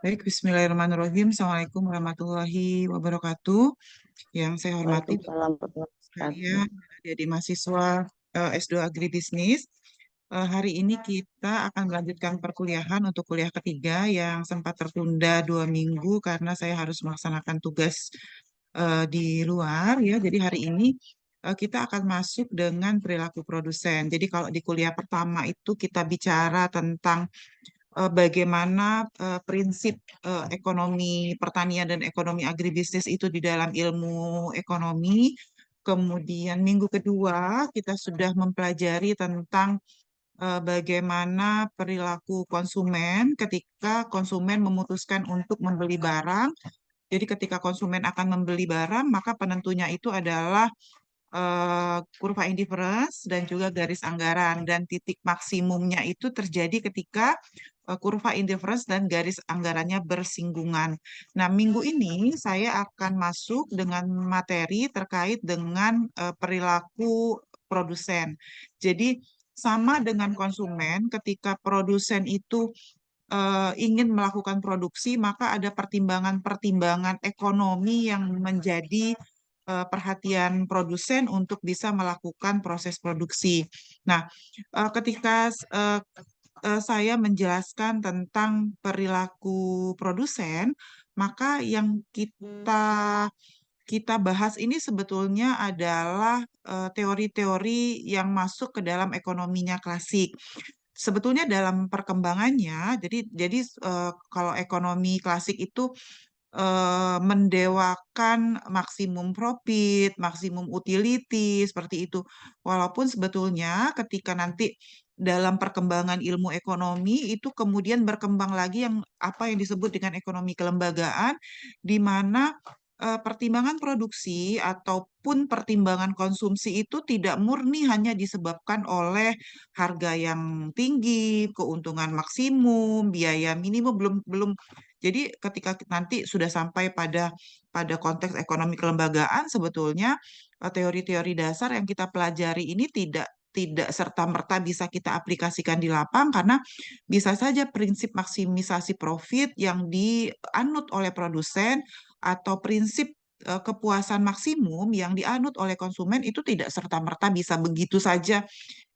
Baik, Bismillahirrahmanirrahim. Assalamualaikum warahmatullahi wabarakatuh. Yang saya hormati Bapak Waalaikumsalam warahmatullahi wabarakatuh. sekalian, adik-adik mahasiswa S2 Agribisnis. Hari ini kita akan melanjutkan perkuliahan untuk kuliah ketiga yang sempat tertunda 2 minggu karena saya harus melaksanakan tugas di luar ya. Jadi hari ini kita akan masuk dengan perilaku produsen. Jadi kalau di kuliah pertama itu kita bicara tentang bagaimana prinsip ekonomi pertanian dan ekonomi agribisnis itu di dalam ilmu ekonomi. Kemudian minggu kedua kita sudah mempelajari tentang bagaimana perilaku konsumen ketika konsumen memutuskan untuk membeli barang. Jadi ketika konsumen akan membeli barang, maka penentunya itu adalah kurva indifference dan juga garis anggaran, dan titik maksimumnya itu terjadi ketika kurva indifference dan garis anggarannya bersinggungan. Nah, minggu ini saya akan masuk dengan materi terkait dengan perilaku produsen. Jadi sama dengan konsumen, ketika produsen itu ingin melakukan produksi, maka ada pertimbangan-pertimbangan ekonomi yang menjadi perhatian produsen untuk bisa melakukan proses produksi. Nah, ketika saya menjelaskan tentang perilaku produsen, maka yang kita bahas ini sebetulnya adalah teori-teori yang masuk ke dalam ekonominya klasik. Sebetulnya dalam perkembangannya, jadi kalau ekonomi klasik itu mendewakan maksimum profit, maksimum utility, seperti itu. Walaupun sebetulnya ketika nanti dalam perkembangan ilmu ekonomi itu kemudian berkembang lagi yang apa yang disebut dengan ekonomi kelembagaan, di mana pertimbangan produksi ataupun pertimbangan konsumsi itu tidak murni hanya disebabkan oleh harga yang tinggi, keuntungan maksimum, biaya minimum, belum belum jadi ketika nanti sudah sampai pada konteks ekonomi kelembagaan, sebetulnya teori-teori dasar yang kita pelajari ini tidak serta-merta bisa kita aplikasikan di lapang karena bisa saja prinsip maksimisasi profit yang dianut oleh produsen atau prinsip kepuasan maksimum yang dianut oleh konsumen itu tidak serta-merta bisa begitu saja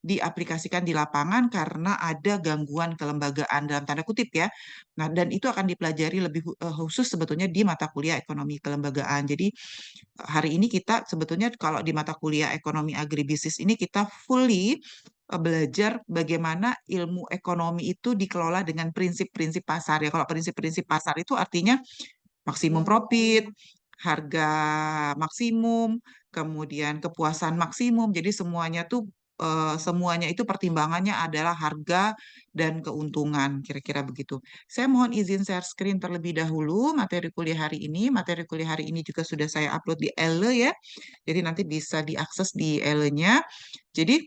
diaplikasikan di lapangan karena ada gangguan kelembagaan dalam tanda kutip ya. Nah, dan itu akan dipelajari lebih khusus sebetulnya di mata kuliah ekonomi kelembagaan. Jadi hari ini kita sebetulnya kalau di mata kuliah ekonomi agribisnis ini kita fully belajar bagaimana ilmu ekonomi itu dikelola dengan prinsip-prinsip pasar ya. Kalau prinsip-prinsip pasar itu artinya maksimum profit, harga maksimum, kemudian kepuasan maksimum. Jadi semuanya itu pertimbangannya adalah harga dan keuntungan, kira-kira begitu. Saya mohon izin share screen terlebih dahulu materi kuliah hari ini. Materi kuliah hari ini juga sudah saya upload di Elle ya. Jadi nanti bisa diakses di Elle-nya. Jadi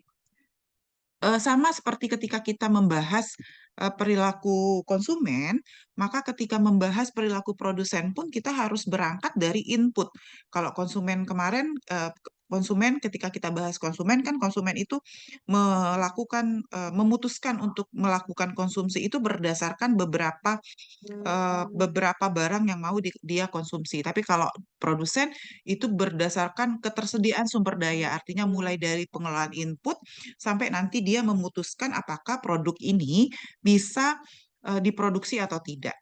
sama seperti ketika kita membahas perilaku konsumen, maka ketika membahas perilaku produsen pun kita harus berangkat dari input. Kalau konsumen kemarin, konsumen ketika kita bahas konsumen kan konsumen itu memutuskan untuk melakukan konsumsi itu berdasarkan beberapa barang yang mau dia konsumsi. Tapi kalau produsen itu berdasarkan ketersediaan sumber daya, artinya mulai dari pengelolaan input sampai nanti dia memutuskan apakah produk ini bisa diproduksi atau tidak.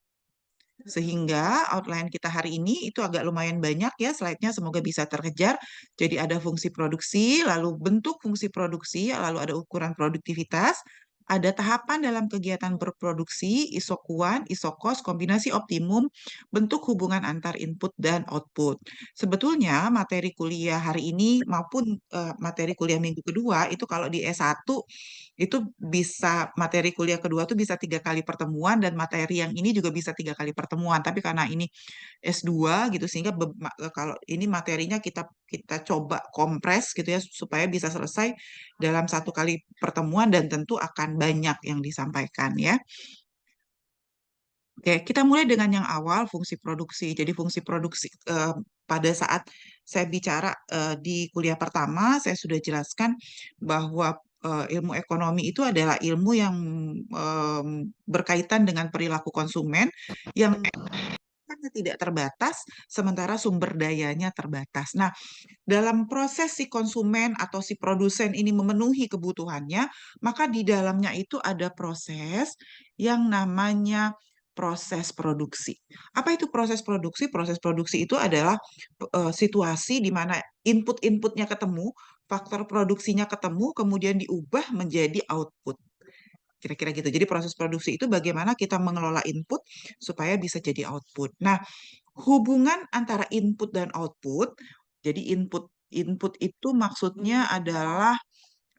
Sehingga outline kita hari ini itu agak lumayan banyak ya slide-nya, semoga bisa terkejar. Jadi ada fungsi produksi, lalu bentuk fungsi produksi, lalu ada ukuran produktivitas, ada tahapan dalam kegiatan berproduksi, isokuan, isokos, kombinasi optimum, bentuk hubungan antar input dan output. Sebetulnya materi kuliah hari ini maupun materi kuliah minggu kedua itu kalau di S1 itu bisa materi kuliah kedua tuh bisa 3 kali pertemuan dan materi yang ini juga bisa 3 kali pertemuan. Tapi karena ini S2 gitu sehingga kalau ini materinya kita kita coba kompres gitu ya supaya bisa selesai dalam 1 kali pertemuan dan tentu akan banyak yang disampaikan ya. Oke, kita mulai dengan yang awal fungsi produksi. Jadi fungsi produksi pada saat saya bicara di kuliah pertama saya sudah jelaskan bahwa ilmu ekonomi itu adalah ilmu yang berkaitan dengan perilaku konsumen yang efeknya tidak terbatas, sementara sumber dayanya terbatas. Nah, dalam proses si konsumen atau si produsen ini memenuhi kebutuhannya, maka di dalamnya itu ada proses yang namanya proses produksi. Apa itu proses produksi? Proses produksi itu adalah situasi di mana input-inputnya ketemu, faktor produksinya ketemu, kemudian diubah menjadi output. Kira-kira gitu. Jadi proses produksi itu bagaimana kita mengelola input supaya bisa jadi output. Nah, hubungan antara input dan output, jadi input input itu maksudnya adalah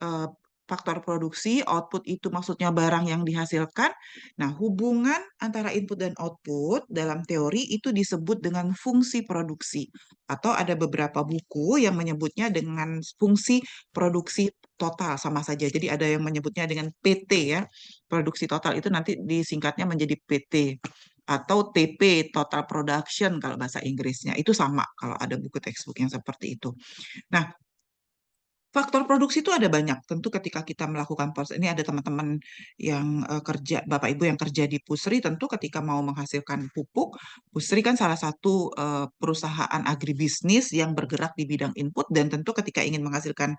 eh, faktor produksi, output itu maksudnya barang yang dihasilkan. Nah, hubungan antara input dan output dalam teori itu disebut dengan fungsi produksi. Atau ada beberapa buku yang menyebutnya dengan fungsi produksi total sama saja. Jadi ada yang menyebutnya dengan PT ya. Produksi total itu nanti disingkatnya menjadi PT atau TP, Total Production kalau bahasa Inggrisnya. Itu sama kalau ada buku textbook yang seperti itu. Nah, faktor produksi itu ada banyak. Tentu ketika kita melakukan proses, ini ada teman-teman yang kerja, Bapak Ibu yang kerja di Pusri, tentu ketika mau menghasilkan pupuk, Pusri kan salah satu perusahaan agribisnis yang bergerak di bidang input, dan tentu ketika ingin menghasilkan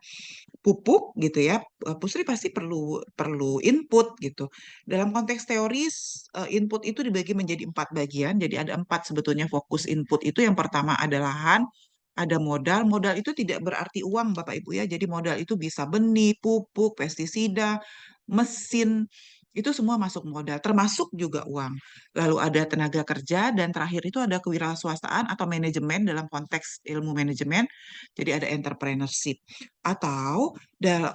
pupuk gitu ya, Pusri pasti perlu perlu input gitu. Dalam konteks teoris, input itu dibagi menjadi 4 bagian, jadi ada 4 sebetulnya fokus input itu. Yang pertama ada lahan, ada modal. Modal itu tidak berarti uang, Bapak Ibu ya. Jadi modal itu bisa benih, pupuk, pestisida, mesin, itu semua masuk modal, termasuk juga uang. Lalu ada tenaga kerja, dan terakhir itu ada kewirausahaan atau manajemen dalam konteks ilmu manajemen. Jadi ada entrepreneurship. Atau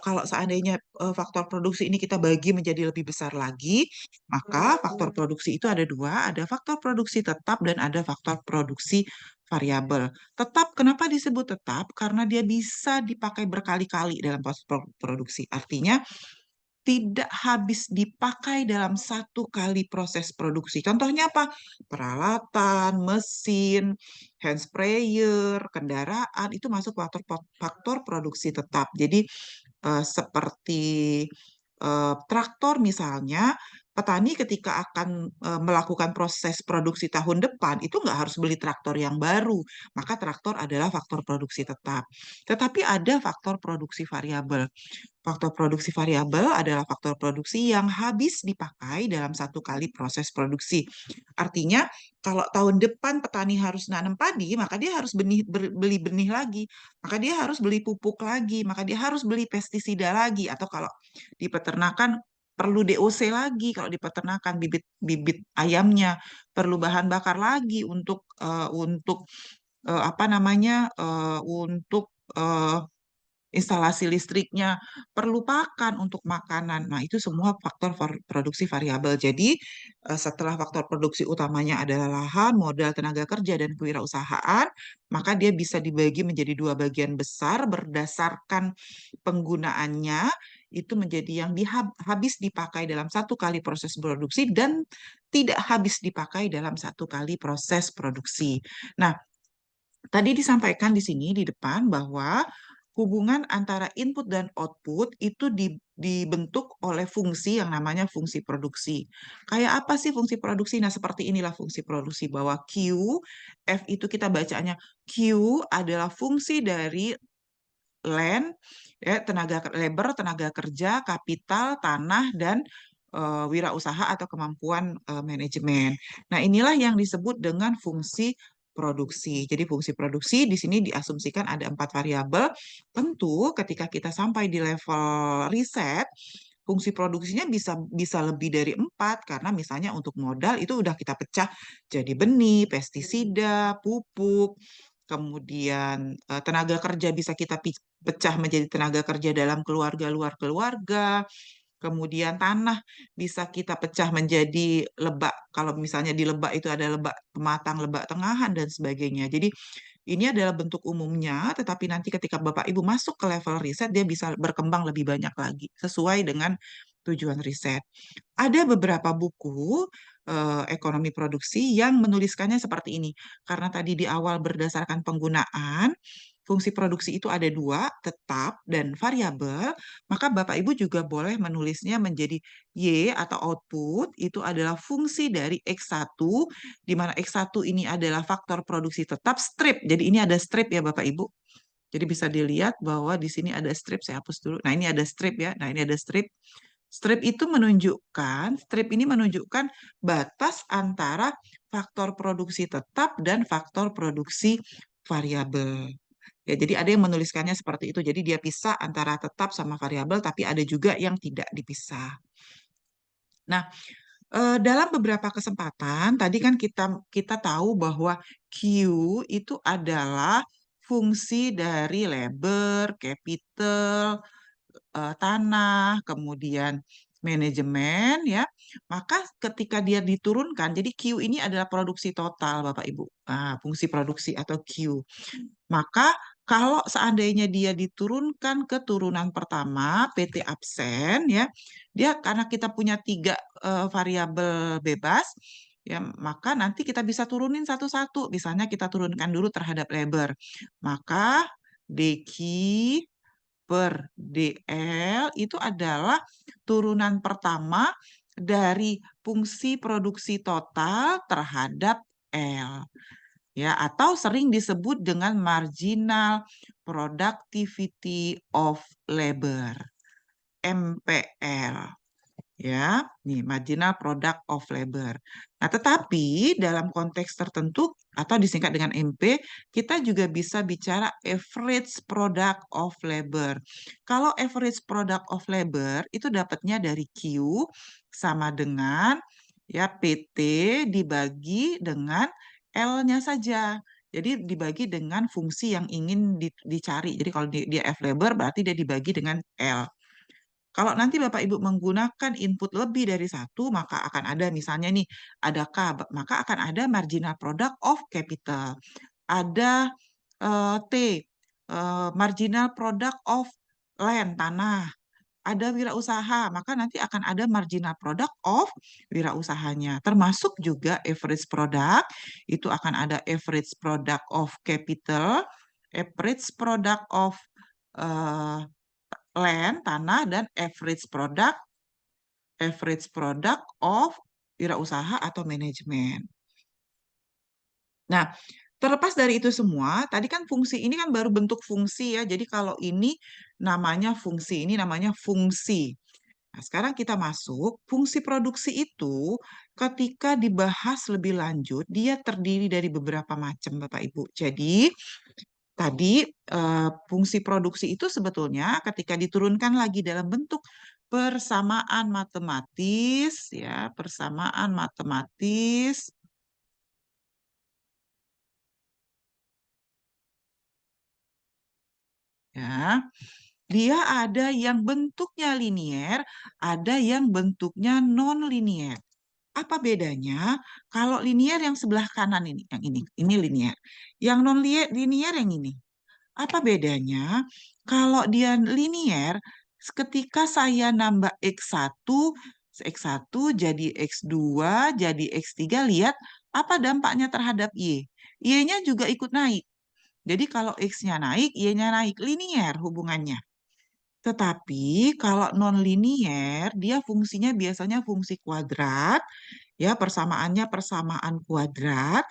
kalau seandainya faktor produksi ini kita bagi menjadi lebih besar lagi, maka faktor produksi itu ada dua, ada faktor produksi tetap dan ada faktor produksi variabel. Tetap, kenapa disebut tetap? Karena dia bisa dipakai berkali-kali dalam proses produksi. Artinya tidak habis dipakai dalam satu kali proses produksi. Contohnya apa? Peralatan, mesin, hand sprayer, kendaraan, itu masuk faktor faktor produksi tetap. Jadi seperti traktor misalnya, petani ketika akan melakukan proses produksi tahun depan itu nggak harus beli traktor yang baru, maka traktor adalah faktor produksi tetap. Tetapi ada faktor produksi variabel. Faktor produksi variabel adalah faktor produksi yang habis dipakai dalam satu kali proses produksi. Artinya, kalau tahun depan petani harus nanam padi, maka dia harus beli benih lagi, maka dia harus beli pupuk lagi, maka dia harus beli pestisida lagi, atau kalau di peternakan perlu DOC lagi, kalau di peternakan bibit-bibit ayamnya perlu bahan bakar lagi untuk apa namanya untuk instalasi listriknya, perlu pakan untuk makanan. Nah, itu semua faktor produksi variabel. Jadi, setelah faktor produksi utamanya adalah lahan, modal, tenaga kerja, dan kewirausahaan, maka dia bisa dibagi menjadi 2 bagian besar berdasarkan penggunaannya. Itu menjadi yang habis dipakai dalam satu kali proses produksi dan tidak habis dipakai dalam satu kali proses produksi. Nah, tadi disampaikan di sini di depan bahwa hubungan antara input dan output itu dibentuk oleh fungsi yang namanya fungsi produksi. Kayak apa sih fungsi produksi? Nah, seperti inilah fungsi produksi, bahwa Q, F itu kita bacanya Q adalah fungsi dari land, ya, labor, tenaga kerja, kapital, tanah, dan wirausaha atau kemampuan manajemen. Nah, inilah yang disebut dengan fungsi produksi. Jadi fungsi produksi di sini diasumsikan ada 4 variabel. Tentu ketika kita sampai di level riset, fungsi produksinya bisa bisa lebih dari 4, karena misalnya untuk modal itu udah kita pecah jadi benih, pestisida, pupuk, kemudian tenaga kerja bisa kita pecah menjadi tenaga kerja dalam keluarga, luar keluarga. Kemudian tanah bisa kita pecah menjadi lebak. Kalau misalnya di lebak itu ada lebak pematang, lebak tengahan, dan sebagainya. Jadi ini adalah bentuk umumnya, tetapi nanti ketika Bapak Ibu masuk ke level riset, dia bisa berkembang lebih banyak lagi, sesuai dengan tujuan riset. Ada beberapa buku ekonomi produksi yang menuliskannya seperti ini. Karena tadi di awal berdasarkan penggunaan, fungsi produksi itu ada dua, tetap dan variabel, maka Bapak Ibu juga boleh menulisnya menjadi Y atau output, itu adalah fungsi dari X1, di mana X1 ini adalah faktor produksi tetap strip. Jadi ini ada strip ya Bapak Ibu. Jadi bisa dilihat bahwa di sini ada strip, saya hapus dulu. Nah ini ada strip ya, nah ini ada strip. Strip ini menunjukkan batas antara faktor produksi tetap dan faktor produksi variabel. Ya, jadi ada yang menuliskannya seperti itu. Jadi dia pisah antara tetap sama variabel, tapi ada juga yang tidak dipisah. Nah, dalam beberapa kesempatan tadi kan kita kita tahu bahwa Q itu adalah fungsi dari labor, capital, tanah, kemudian manajemen ya. Maka ketika dia diturunkan, jadi Q ini adalah produksi total Bapak Ibu. Fungsi produksi atau Q. Maka kalau seandainya dia diturunkan ke turunan pertama, PT absen ya, dia karena kita punya tiga variabel bebas, ya maka nanti kita bisa turunin satu-satu. Misalnya kita turunkan dulu terhadap labor, maka DQ per DL itu adalah turunan pertama dari fungsi produksi total terhadap L ya, atau sering disebut dengan marginal productivity of labor, MPL. Ya, nih marginal product of labor. Nah, tetapi dalam konteks tertentu atau disingkat dengan MP, kita juga bisa bicara average product of labor. Kalau average product of labor itu dapatnya dari Q sama dengan ya PT dibagi dengan L-nya saja. Jadi dibagi dengan fungsi yang ingin dicari. Jadi kalau dia F labor berarti dia dibagi dengan L. Kalau nanti Bapak Ibu menggunakan input lebih dari satu, maka akan ada misalnya nih, ada K, maka akan ada marginal product of capital. Ada T, marginal product of land, tanah. Ada wirausaha, maka nanti akan ada marginal product of wirausahanya. Termasuk juga average product, itu akan ada average product of capital, average product of eh, land, tanah, dan average product of wirausaha atau manajemen. Nah, terlepas dari itu semua, tadi kan fungsi ini kan baru bentuk fungsi ya. Jadi kalau ini namanya fungsi, ini namanya fungsi. Nah, sekarang kita masuk, fungsi produksi itu ketika dibahas lebih lanjut, dia terdiri dari beberapa macam, Bapak Ibu. Jadi, tadi fungsi produksi itu sebetulnya ketika diturunkan lagi dalam bentuk persamaan matematis, ya, persamaan matematis, ya, dia ada yang bentuknya linier, ada yang bentuknya non-linier. Apa bedanya? Kalau linier yang sebelah kanan yang ini linier. Yang non-linier yang ini. Apa bedanya? Kalau dia linier, ketika saya nambah X1 jadi X2, jadi X3, lihat apa dampaknya terhadap Y. Y-nya juga ikut naik. Jadi kalau X-nya naik, Y-nya naik. Linier hubungannya. Tetapi kalau non-linier, dia fungsinya biasanya fungsi kuadrat, ya persamaannya persamaan kuadrat,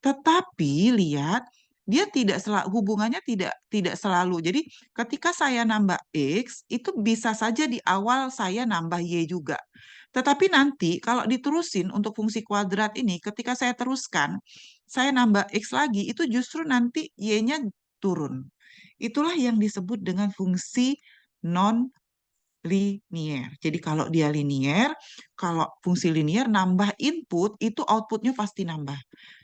tetapi lihat dia tidak selalu hubungannya tidak selalu. Jadi ketika saya nambah X, itu bisa saja di awal saya nambah Y juga. Tetapi nanti kalau diterusin untuk fungsi kuadrat ini, ketika saya teruskan, saya nambah X lagi, itu justru nanti Y-nya turun. Itulah yang disebut dengan fungsi non linier. Jadi kalau dia linier, kalau fungsi linier nambah input itu outputnya pasti nambah.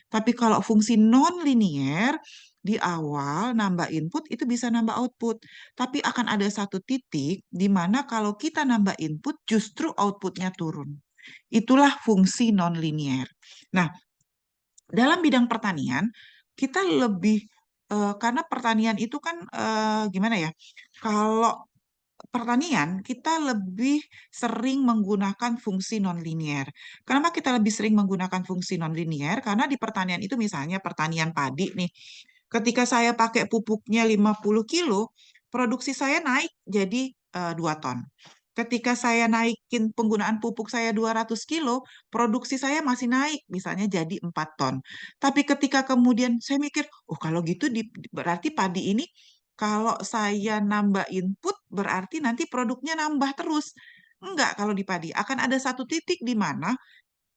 Tapi kalau fungsi non linier di awal nambah input itu bisa nambah output. Tapi akan ada satu titik di mana kalau kita nambah input justru outputnya turun. Itulah fungsi non linier. Nah, dalam bidang pertanian kita lebih karena pertanian itu kan gimana ya? Kalau pertanian, kita lebih sering menggunakan fungsi nonlinier. Kenapa kita lebih sering menggunakan fungsi nonlinier? Karena di pertanian itu misalnya pertanian padi nih. Ketika saya pakai pupuknya 50 kilo, produksi saya naik jadi 2 ton. Ketika saya naikin penggunaan pupuk saya 200 kilo, produksi saya masih naik, misalnya jadi 4 ton. Tapi ketika kemudian saya mikir, oh kalau gitu berarti padi ini kalau saya nambah input berarti nanti produknya nambah terus. Enggak, kalau di padi akan ada satu titik di mana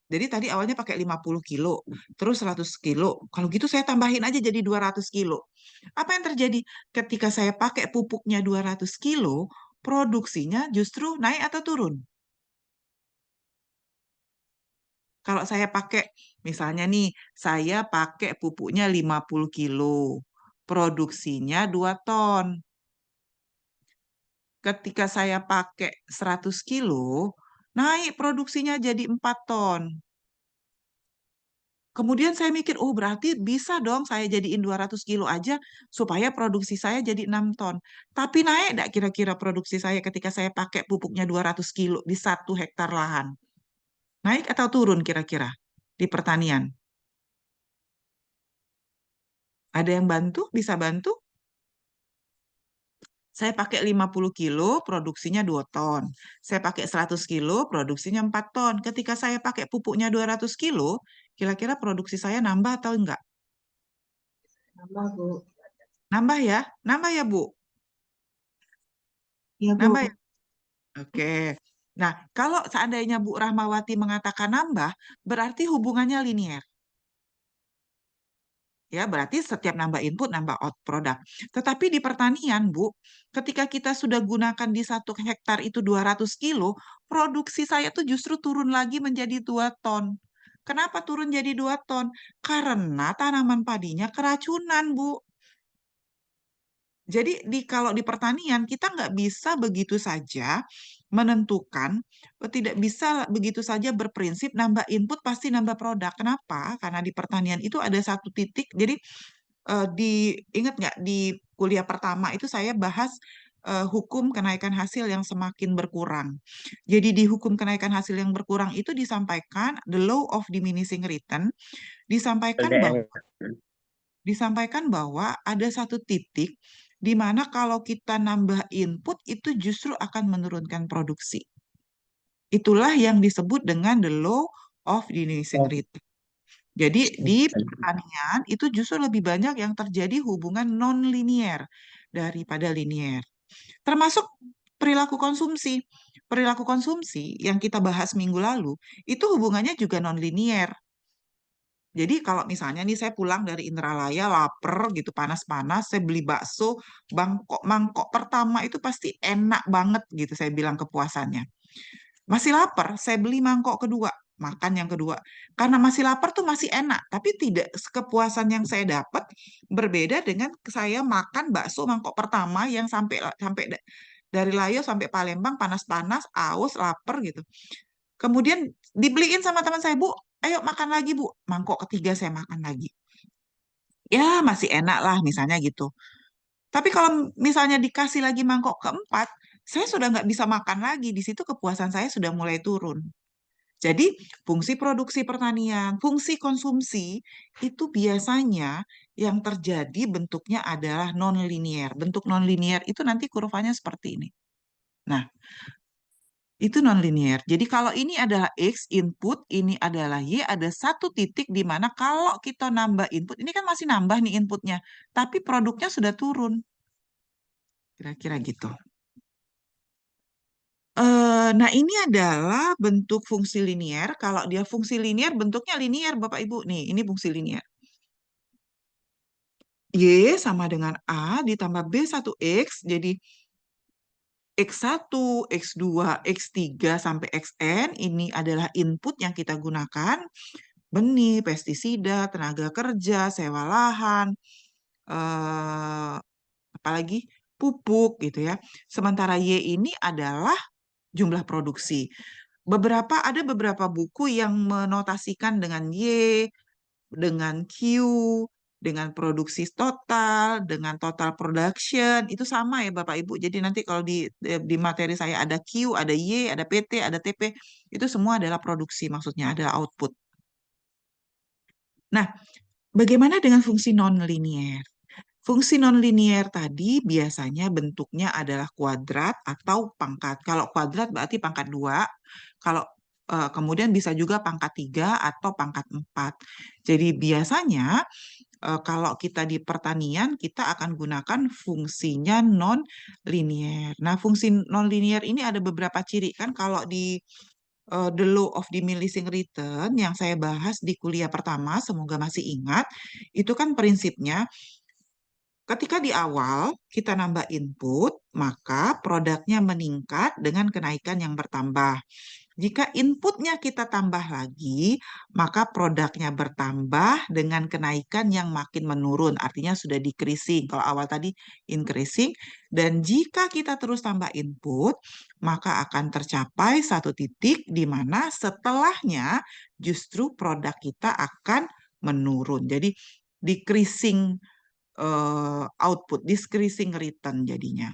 jadi tadi awalnya pakai 50 kilo, terus 100 kilo. Kalau gitu saya tambahin aja jadi 200 kilo. Apa yang terjadi? Ketika saya pakai pupuknya 200 kilo, produksinya justru naik atau turun? Kalau saya pakai, misalnya nih, saya pakai pupuknya 50 kilo, produksinya 2 ton. Ketika saya pakai 100 kilo, naik produksinya jadi 4 ton. Kemudian saya mikir, oh berarti bisa dong saya jadiin 200 kilo aja supaya produksi saya jadi 6 ton. Tapi naik enggak kira-kira produksi saya ketika saya pakai pupuknya 200 kilo di 1 hektar lahan? Naik atau turun kira-kira di pertanian? Ada yang bantu? Bisa bantu? Saya pakai 50 kilo, produksinya 2 ton. Saya pakai 100 kilo, produksinya 4 ton. Ketika saya pakai pupuknya 200 kilo, kira-kira produksi saya nambah atau enggak? Nambah, Bu. Nambah ya? Nambah ya, Bu? Iya, Nambah ya? Bu. Oke. Nah, kalau seandainya Bu Rahmawati mengatakan nambah, berarti hubungannya linier. Ya, berarti setiap nambah input, nambah out produk. Tetapi di pertanian, Bu, ketika kita sudah gunakan di 1 hektar itu 200 kilo, produksi saya tuh justru turun lagi menjadi 2 ton. Kenapa turun jadi 2 ton? Karena tanaman padinya keracunan, Bu. Jadi kalau di pertanian kita nggak bisa begitu saja menentukan, tidak bisa begitu saja berprinsip nambah input pasti nambah produk. Kenapa? Karena di pertanian itu ada satu titik. Jadi ingat nggak di kuliah pertama itu saya bahas hukum kenaikan hasil yang semakin berkurang. Jadi di hukum kenaikan hasil yang berkurang itu disampaikan the law of diminishing return, disampaikan bahwa LDR. ada satu titik di mana kalau kita nambah input itu justru akan menurunkan produksi. Itulah yang disebut dengan the law of diminishing Oh, return. Jadi di pertanian itu justru lebih banyak yang terjadi hubungan non-linier daripada linier. Termasuk perilaku konsumsi. Perilaku konsumsi yang kita bahas minggu lalu itu hubungannya juga non-linier. Jadi kalau misalnya nih saya pulang dari Indralaya lapar gitu panas-panas, saya beli bakso, mangkok pertama itu pasti enak banget gitu saya bilang kepuasannya. Masih lapar, saya beli mangkok kedua, makan yang kedua. Karena masih lapar tuh masih enak, tapi tidak kepuasan yang saya dapat berbeda dengan saya makan bakso mangkok pertama yang sampai sampai dari Layo sampai Palembang panas-panas, aus, lapar gitu. Kemudian dibeliin sama teman saya, Bu, ayo makan lagi, Bu. Mangkok ketiga saya makan lagi. Ya, masih enak lah misalnya gitu. Tapi kalau misalnya dikasih lagi mangkok keempat, saya sudah nggak bisa makan lagi. Di situ kepuasan saya sudah mulai turun. Jadi, fungsi produksi pertanian, fungsi konsumsi itu biasanya yang terjadi bentuknya adalah non-linier. Bentuk non-linier itu nanti kurvanya seperti ini. Nah, itu non-linier. Jadi kalau ini adalah X input, ini adalah Y, ada satu titik di mana kalau kita nambah input, ini kan masih nambah nih inputnya, tapi produknya sudah turun. Kira-kira gitu. Nah, ini adalah bentuk fungsi linier. Kalau dia fungsi linier, bentuknya linier, Bapak Ibu. Nih, ini fungsi linier. Y sama dengan A ditambah B1X, jadi X1, X2, X3 sampai Xn, ini adalah input yang kita gunakan. Benih, pestisida, tenaga kerja, sewa lahan, eh, apalagi pupuk gitu ya. Sementara Y ini adalah jumlah produksi. Ada beberapa buku yang menotasikan dengan Y, dengan Q, dengan produksi total, dengan total production, itu sama ya Bapak Ibu. Jadi nanti kalau di materi saya ada Q, ada Y, ada PT, ada TP, itu semua adalah produksi maksudnya, adalah output. Nah, bagaimana dengan fungsi non-linier? Fungsi nonlinier tadi biasanya bentuknya adalah kuadrat atau pangkat. Kalau kuadrat berarti pangkat 2. Kalau kemudian bisa juga pangkat 3 atau pangkat 4. Jadi biasanya kalau kita di pertanian kita akan gunakan fungsinya non-linier. Nah, fungsi non-linier ini ada beberapa ciri kan kalau di The Law of Diminishing Return yang saya bahas di kuliah pertama, semoga masih ingat, itu kan prinsipnya ketika di awal kita nambah input, maka produknya meningkat dengan kenaikan yang bertambah. Jika inputnya kita tambah lagi, maka produknya bertambah dengan kenaikan yang makin menurun. Artinya sudah decreasing. Kalau awal tadi increasing. Dan jika kita terus tambah input, maka akan tercapai satu titik di mana setelahnya justru produk kita akan menurun. Jadi decreasing output, decreasing return jadinya.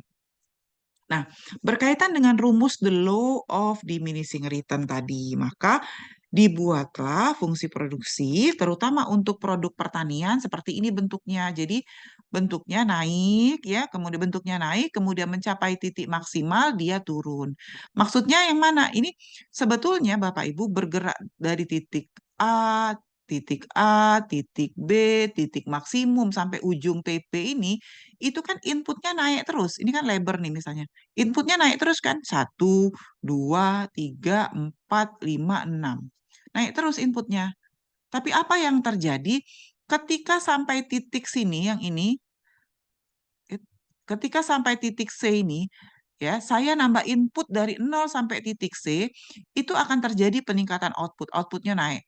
Nah, berkaitan dengan rumus the law of diminishing return tadi, maka dibuatlah fungsi produksi, terutama untuk produk pertanian seperti ini bentuknya. Jadi bentuknya naik, ya, kemudian bentuknya naik, kemudian mencapai titik maksimal, dia turun. Maksudnya yang mana? Ini sebetulnya Bapak Ibu bergerak dari titik A, titik B, titik maksimum sampai ujung TP ini, itu kan inputnya naik terus. Ini kan lebar nih misalnya. Inputnya naik terus kan? 1, 2, 3, 4, 5, 6. Naik terus inputnya. Tapi apa yang terjadi ketika sampai titik sini yang ini, ketika sampai titik C ini, ya, saya nambah input dari 0 sampai titik C, itu akan terjadi peningkatan output. Outputnya naik.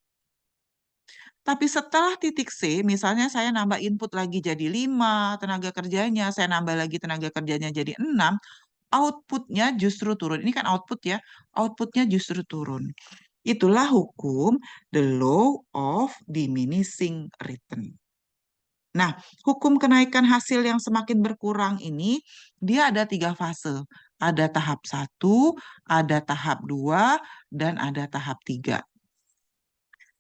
Tapi setelah titik C, misalnya saya nambah input lagi jadi 5 tenaga kerjanya, saya nambah lagi tenaga kerjanya jadi 6, outputnya justru turun. Ini kan output ya, outputnya justru turun. Itulah hukum the law of diminishing return. Nah, hukum kenaikan hasil yang semakin berkurang ini, dia ada 3 fase. Ada tahap 1, ada tahap 2, dan ada tahap 3.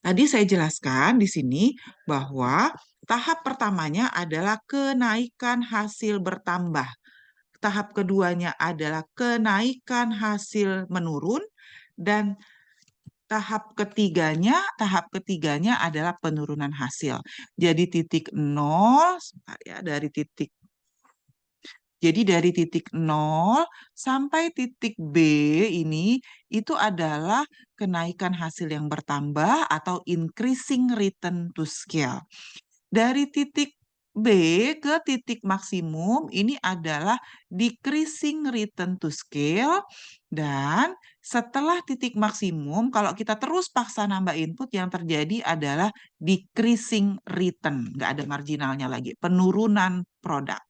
Tadi saya jelaskan di sini bahwa tahap pertamanya adalah kenaikan hasil bertambah. Tahap keduanya adalah kenaikan hasil menurun dan tahap ketiganya adalah penurunan hasil. Jadi titik nol, sebentar ya, dari titik nol sampai titik B ini itu adalah kenaikan hasil yang bertambah atau increasing return to scale. Dari titik B ke titik maksimum ini adalah decreasing return to scale, dan setelah titik maksimum kalau kita terus paksa nambah input yang terjadi adalah decreasing return, nggak ada marginalnya lagi, penurunan produk.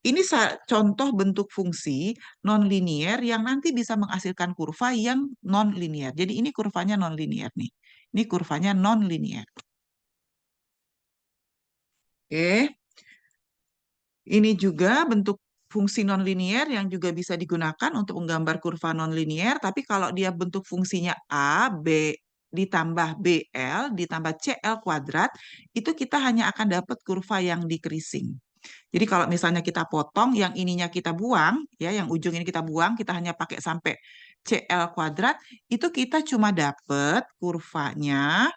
Ini contoh bentuk fungsi nonlinier yang nanti bisa menghasilkan kurva yang nonlinier. Jadi ini kurvanya nonlinier nih. Ini kurvanya nonlinier. Oke. Ini juga bentuk fungsi nonlinier yang juga bisa digunakan untuk menggambar kurva nonlinier, tapi kalau dia bentuk fungsinya A, B, ditambah BL, ditambah CL kuadrat, itu kita hanya akan dapat kurva yang decreasing. Jadi kalau misalnya kita potong, yang ininya kita buang, ya, yang ujung ini kita buang, kita hanya pakai sampai CL kuadrat, itu kita cuma dapat kurvanya.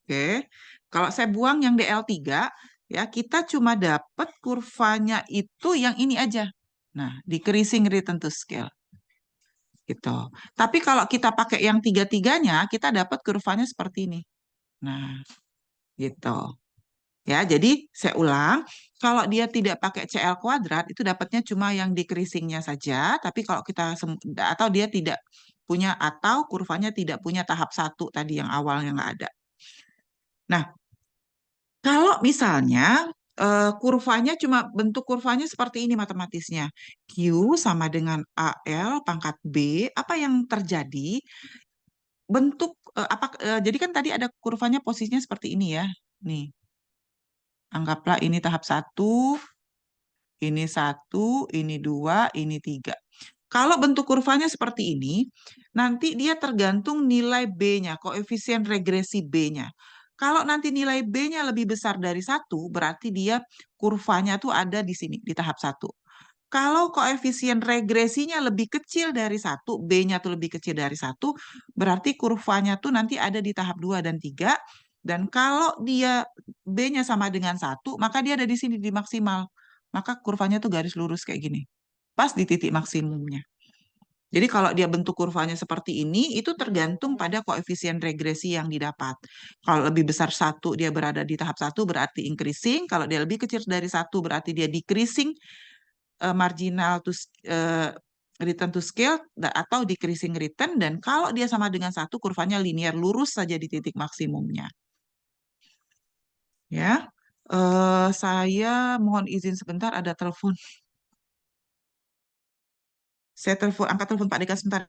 Oke, kalau saya buang yang DL3, ya kita cuma dapat kurvanya itu yang ini aja. Nah, decreasing return to scale. Gitu. Tapi kalau kita pakai yang tiga-tiganya, kita dapat kurvanya seperti ini. Nah, gitu. Ya, jadi saya ulang, kalau dia tidak pakai CL kuadrat, itu dapatnya cuma yang decreasingnya saja, tapi kalau kita, atau dia tidak punya, atau kurvanya tidak punya tahap 1 tadi yang awalnya nggak ada. Nah, kalau misalnya kurvanya cuma bentuk kurvanya seperti ini matematisnya. Q sama dengan AL pangkat B, apa yang terjadi? Jadi kan tadi ada kurvanya posisinya seperti ini ya. Nih, anggaplah ini tahap 1, ini 1, ini 2, ini 3. Kalau bentuk kurvanya seperti ini, nanti dia tergantung nilai B-nya, koefisien regresi B-nya. Kalau nanti nilai B-nya lebih besar dari satu, berarti dia kurvanya tuh ada di sini, di tahap satu. Kalau koefisien regresinya lebih kecil dari satu, B-nya tuh lebih kecil dari satu, berarti kurvanya tuh nanti ada di tahap 2 dan 3. Dan kalau dia B-nya sama dengan satu, maka dia ada di sini di maksimal. Maka kurvanya tuh garis lurus kayak gini. Pas di titik maksimumnya. Jadi kalau dia bentuk kurvanya seperti ini, itu tergantung pada koefisien regresi yang didapat. Kalau lebih besar satu, dia berada di tahap satu, berarti increasing. Kalau dia lebih kecil dari satu, berarti dia decreasing marginal to return to scale atau decreasing return. Dan kalau dia sama dengan satu, kurvanya linear lurus saja di titik maksimumnya. Ya, saya mohon izin sebentar, ada telepon. Saya angkat telepon Pak Deka sebentar.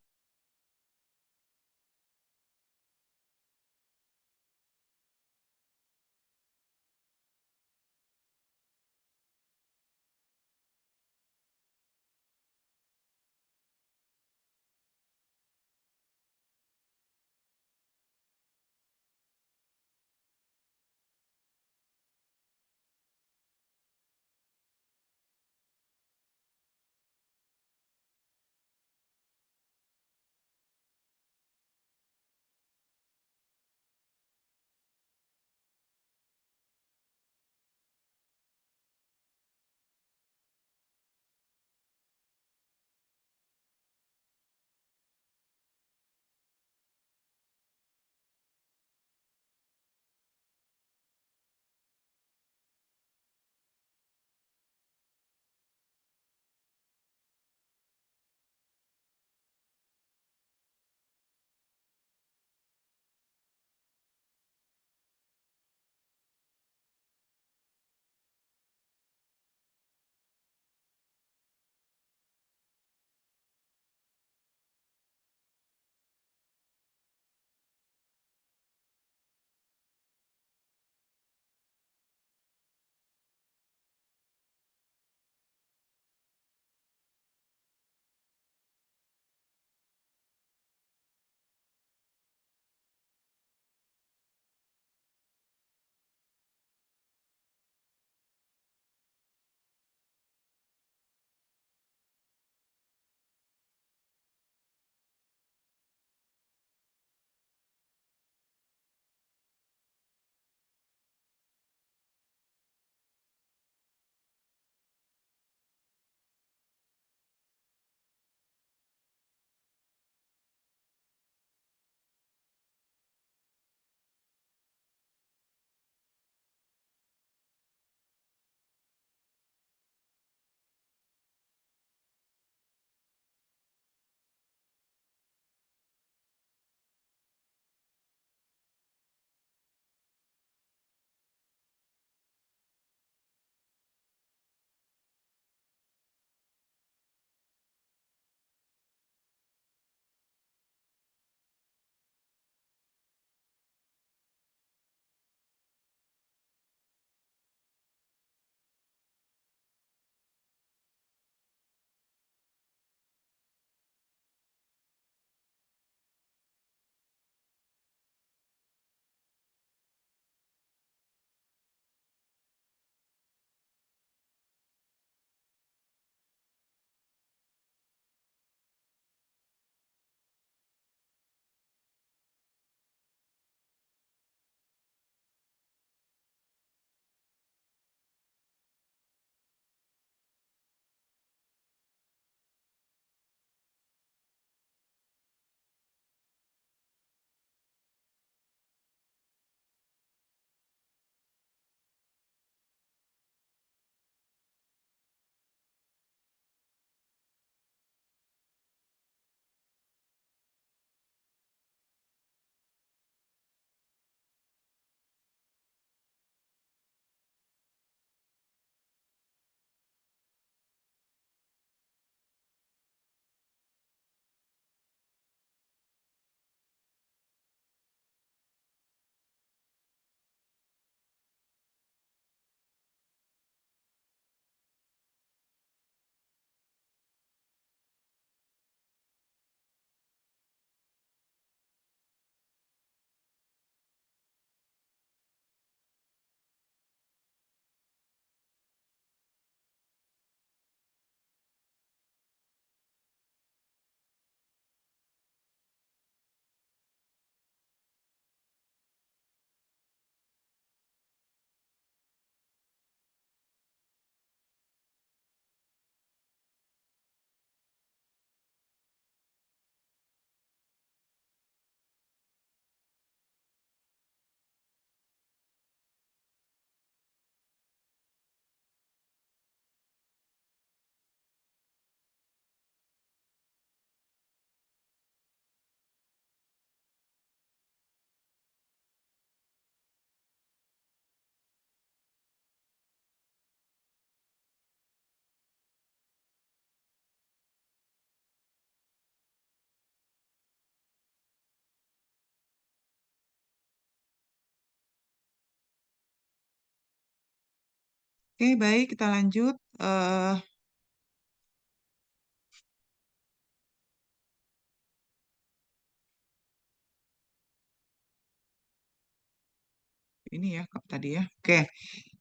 Oke, baik, kita lanjut. Ini ya, tadi ya. Oke.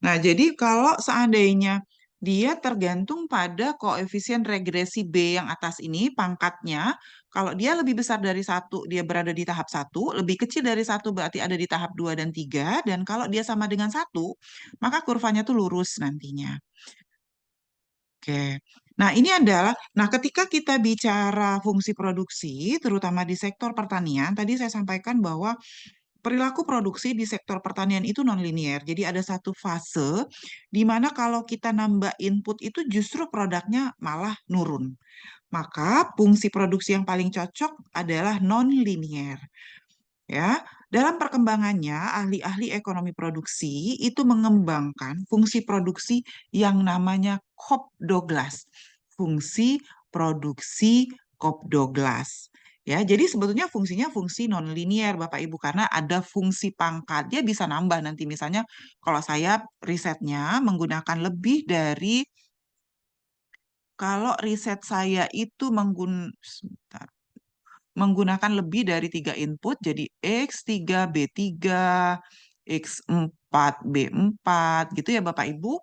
Nah, jadi kalau seandainya dia tergantung pada koefisien regresi B yang atas ini, pangkatnya, kalau dia lebih besar dari satu, dia berada di tahap satu, lebih kecil dari satu berarti ada di tahap 2 dan 3, dan kalau dia sama dengan satu, maka kurvanya tuh lurus nantinya. Oke. Nah, ini adalah, nah ketika kita bicara fungsi produksi, terutama di sektor pertanian, tadi saya sampaikan bahwa perilaku produksi di sektor pertanian itu non-linear. Jadi ada satu fase di mana kalau kita nambah input itu justru produknya malah nurun. Maka fungsi produksi yang paling cocok adalah non-linear. Ya, dalam perkembangannya, ahli-ahli ekonomi produksi itu mengembangkan fungsi produksi yang namanya Cobb-Douglas. Fungsi produksi Cobb-Douglas. Ya, jadi sebetulnya fungsinya fungsi nonlinier, Bapak Ibu, karena ada fungsi pangkat. Dia bisa nambah nanti, misalnya kalau saya risetnya menggunakan lebih dari, kalau riset saya itu menggunakan lebih dari 3 input, jadi X3, B3, X4, B4, gitu ya Bapak Ibu.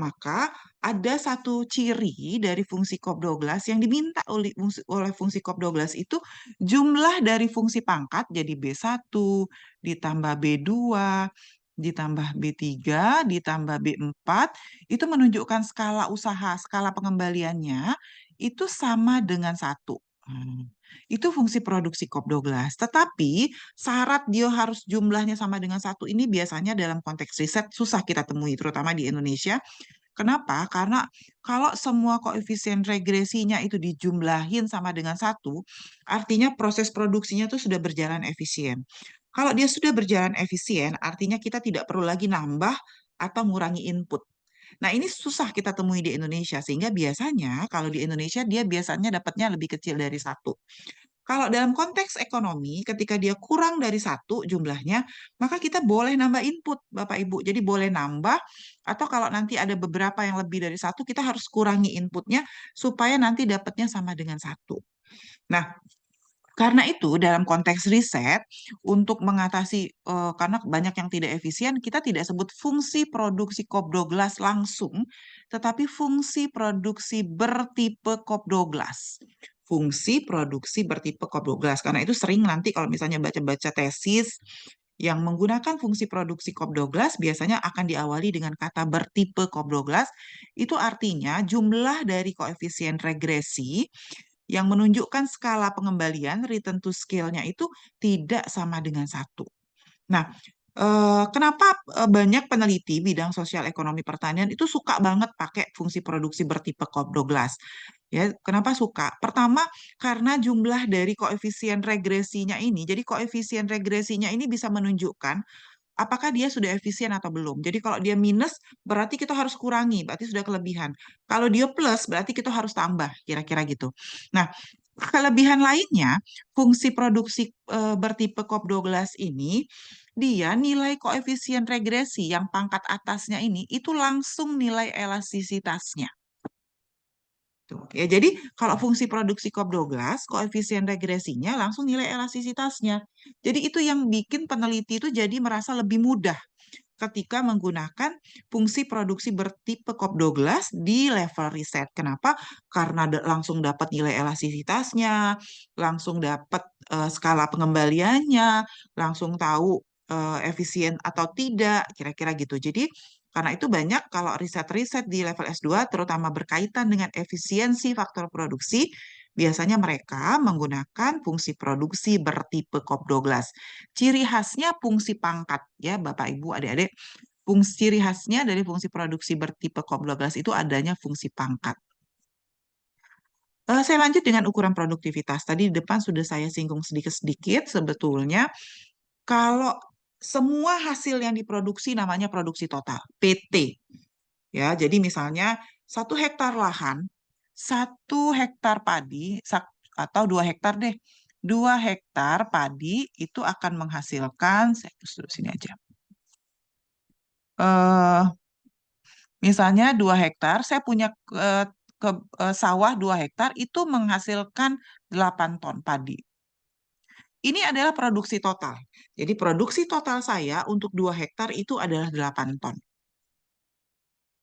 Maka ada satu ciri dari fungsi Cobb-Douglas yang diminta oleh fungsi Cobb-Douglas itu jumlah dari fungsi pangkat, jadi B1 ditambah B2 ditambah B3 ditambah B4 itu menunjukkan skala usaha, skala pengembaliannya itu sama dengan satu. Itu fungsi produksi Cobb-Douglas. Tetapi syarat dia harus jumlahnya sama dengan satu ini biasanya dalam konteks riset susah kita temui, terutama di Indonesia. Kenapa? Karena kalau semua koefisien regresinya itu dijumlahin sama dengan satu, artinya proses produksinya itu sudah berjalan efisien. Kalau dia sudah berjalan efisien, artinya kita tidak perlu lagi nambah atau ngurangi input. Nah, ini susah kita temui di Indonesia, sehingga biasanya kalau di Indonesia dia biasanya dapatnya lebih kecil dari satu. Kalau dalam konteks ekonomi, ketika dia kurang dari satu jumlahnya, maka kita boleh nambah input, Bapak Ibu. Jadi boleh nambah, atau kalau nanti ada beberapa yang lebih dari satu, kita harus kurangi inputnya supaya nanti dapatnya sama dengan satu. Nah, karena itu, dalam konteks riset, untuk mengatasi, karena banyak yang tidak efisien, kita tidak sebut fungsi produksi Cobb-Douglas langsung, tetapi fungsi produksi bertipe Cobb-Douglas. Fungsi produksi bertipe Cobb-Douglas. Karena itu sering nanti kalau misalnya baca-baca tesis yang menggunakan fungsi produksi Cobb-Douglas, biasanya akan diawali dengan kata bertipe Cobb-Douglas. Itu artinya jumlah dari koefisien regresi yang menunjukkan skala pengembalian return to scale-nya itu tidak sama dengan satu. Nah, kenapa banyak peneliti bidang sosial ekonomi pertanian itu suka banget pakai fungsi produksi bertipe Cobb-Douglas? Ya, kenapa suka? Pertama, karena jumlah dari koefisien regresinya ini, jadi koefisien regresinya ini bisa menunjukkan apakah dia sudah efisien atau belum. Jadi kalau dia minus, berarti kita harus kurangi, berarti sudah kelebihan. Kalau dia plus, berarti kita harus tambah, kira-kira gitu. Nah, kelebihan lainnya, fungsi produksi bertipe Cobb-Douglas ini, dia nilai koefisien regresi yang pangkat atasnya ini, itu langsung nilai elastisitasnya. Tuh. Ya, jadi kalau fungsi produksi Cobb-Douglas, koefisien regresinya langsung nilai elastisitasnya. Jadi itu yang bikin peneliti itu jadi merasa lebih mudah ketika menggunakan fungsi produksi bertipe Cobb-Douglas di level riset. Kenapa? Karena langsung dapat nilai elastisitasnya, langsung dapat skala pengembaliannya, langsung tahu efisien atau tidak, kira-kira gitu. Jadi karena itu banyak kalau riset-riset di level S2, terutama berkaitan dengan efisiensi faktor produksi, biasanya mereka menggunakan fungsi produksi bertipe Cobb-Douglas. Ciri khasnya fungsi pangkat, ya Bapak Ibu adik-adik. Ciri khasnya dari fungsi produksi bertipe Cobb-Douglas itu adanya fungsi pangkat. Saya lanjut dengan ukuran produktivitas. Tadi di depan sudah saya singgung sedikit-sedikit sebetulnya. Kalau semua hasil yang diproduksi namanya produksi total, PT. Ya, jadi misalnya 1 hektar lahan, 1 hektar padi, atau 2 hektar deh. 2 hektar padi itu akan menghasilkan, saya tulis dulu sini aja. Misalnya 2 hektar, saya punya sawah 2 hektar itu menghasilkan 8 ton padi. Ini adalah produksi total. Jadi produksi total saya untuk 2 hektar itu adalah 8 ton.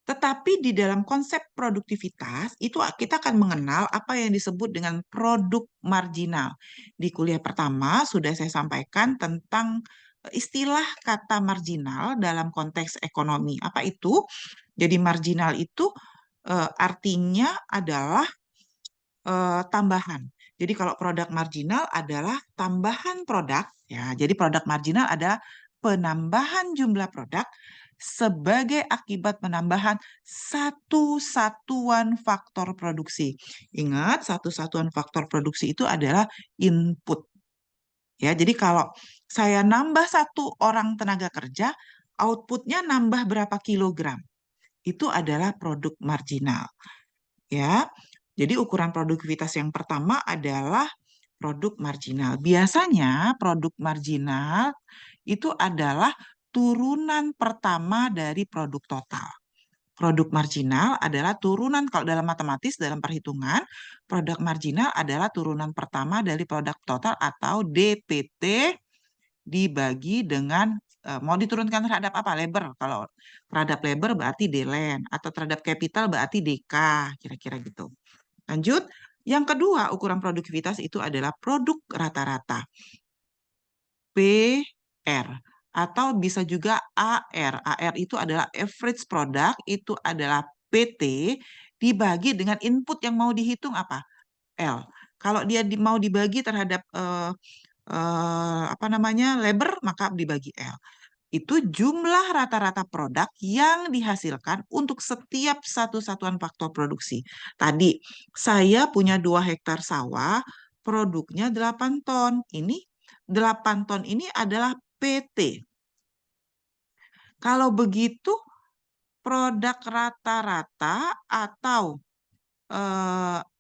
Tetapi di dalam konsep produktivitas itu kita akan mengenal apa yang disebut dengan produk marginal. Di kuliah pertama sudah saya sampaikan tentang istilah kata marginal dalam konteks ekonomi. Apa itu? Jadi marginal itu artinya adalah tambahan. Jadi kalau produk marginal adalah tambahan produk, ya. Jadi produk marginal adalah penambahan jumlah produk sebagai akibat penambahan satu satuan faktor produksi. Ingat, satu satuan faktor produksi itu adalah input. Ya, jadi kalau saya nambah satu orang tenaga kerja, outputnya nambah berapa kilogram. Itu adalah produk marginal. Ya, jadi ukuran produktivitas yang pertama adalah produk marginal. Biasanya produk marginal itu adalah turunan pertama dari produk total. Produk marginal adalah turunan, kalau dalam matematis, dalam perhitungan, produk marginal adalah turunan pertama dari produk total atau DPT dibagi dengan mau diturunkan terhadap apa? Labor. Kalau terhadap labor berarti DLen, atau terhadap capital berarti DK, kira-kira gitu. Lanjut, yang kedua ukuran produktivitas itu adalah produk rata-rata, PR, atau bisa juga AR. AR itu adalah average product, itu adalah PT dibagi dengan input yang mau dihitung apa? L. Kalau dia mau dibagi terhadap apa namanya labor, maka dibagi L. Itu jumlah rata-rata produk yang dihasilkan untuk setiap satu satuan faktor produksi. Tadi, saya punya 2 hektar sawah, produknya 8 ton. Ini 8 ton ini adalah PT. Kalau begitu, produk rata-rata atau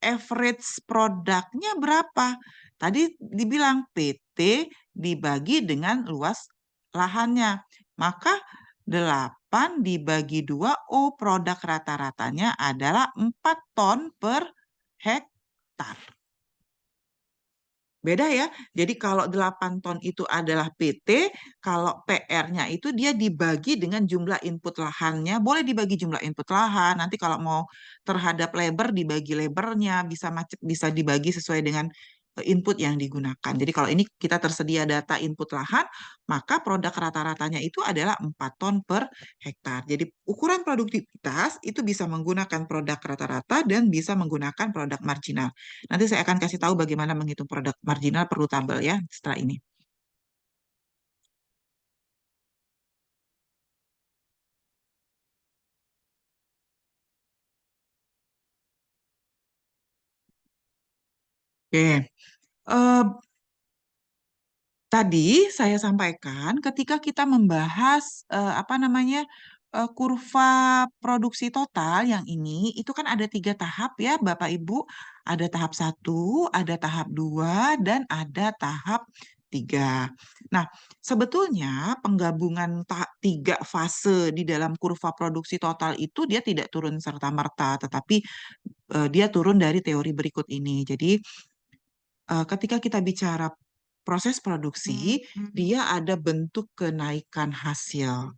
average produknya berapa? Tadi dibilang PT dibagi dengan luas lahannya. Maka 8 dibagi 2, produk rata-ratanya adalah 4 ton per hektar. Beda ya. Jadi kalau 8 ton itu adalah PT, kalau PR-nya itu dia dibagi dengan jumlah input lahannya. Boleh dibagi jumlah input lahan. Nanti kalau mau terhadap labor dibagi labornya, bisa dibagi sesuai dengan input yang digunakan. Jadi kalau ini kita tersedia data input lahan, maka produk rata-ratanya itu adalah 4 ton per hektar. Jadi ukuran produktivitas itu bisa menggunakan produk rata-rata dan bisa menggunakan produk marginal. Nanti saya akan kasih tahu bagaimana menghitung produk marginal, perlu tabel ya setelah ini. Oke. Eh, Tadi saya sampaikan ketika kita membahas apa namanya kurva produksi total yang ini itu kan ada 3 tahap ya Bapak Ibu. Ada tahap 1, ada tahap 2, dan ada tahap 3. Nah, sebetulnya penggabungan 3 fase di dalam kurva produksi total itu dia tidak turun serta-merta, tetapi dia turun dari teori berikut ini. Jadi ketika kita bicara proses produksi, dia ada bentuk kenaikan hasil.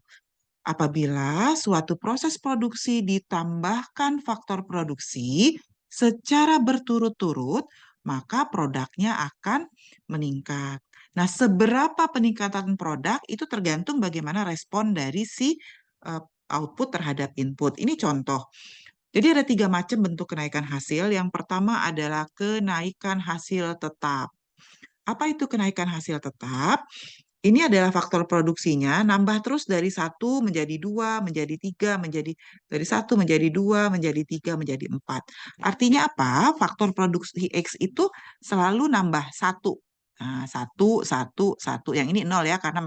Apabila suatu proses produksi ditambahkan faktor produksi secara berturut-turut, maka produknya akan meningkat. Nah, seberapa peningkatan produk itu tergantung bagaimana respon dari si eh, output terhadap input. Ini contoh. Jadi ada 3 macam bentuk kenaikan hasil. Yang pertama adalah kenaikan hasil tetap. Apa itu kenaikan hasil tetap? Ini adalah faktor produksinya, nambah terus dari 1 menjadi 2, menjadi 3, dari 1 menjadi 2, menjadi 3, menjadi 4. Artinya apa? Faktor produksi X itu selalu nambah 1. Nah, 1, 1, 1. Yang ini 0 ya, karena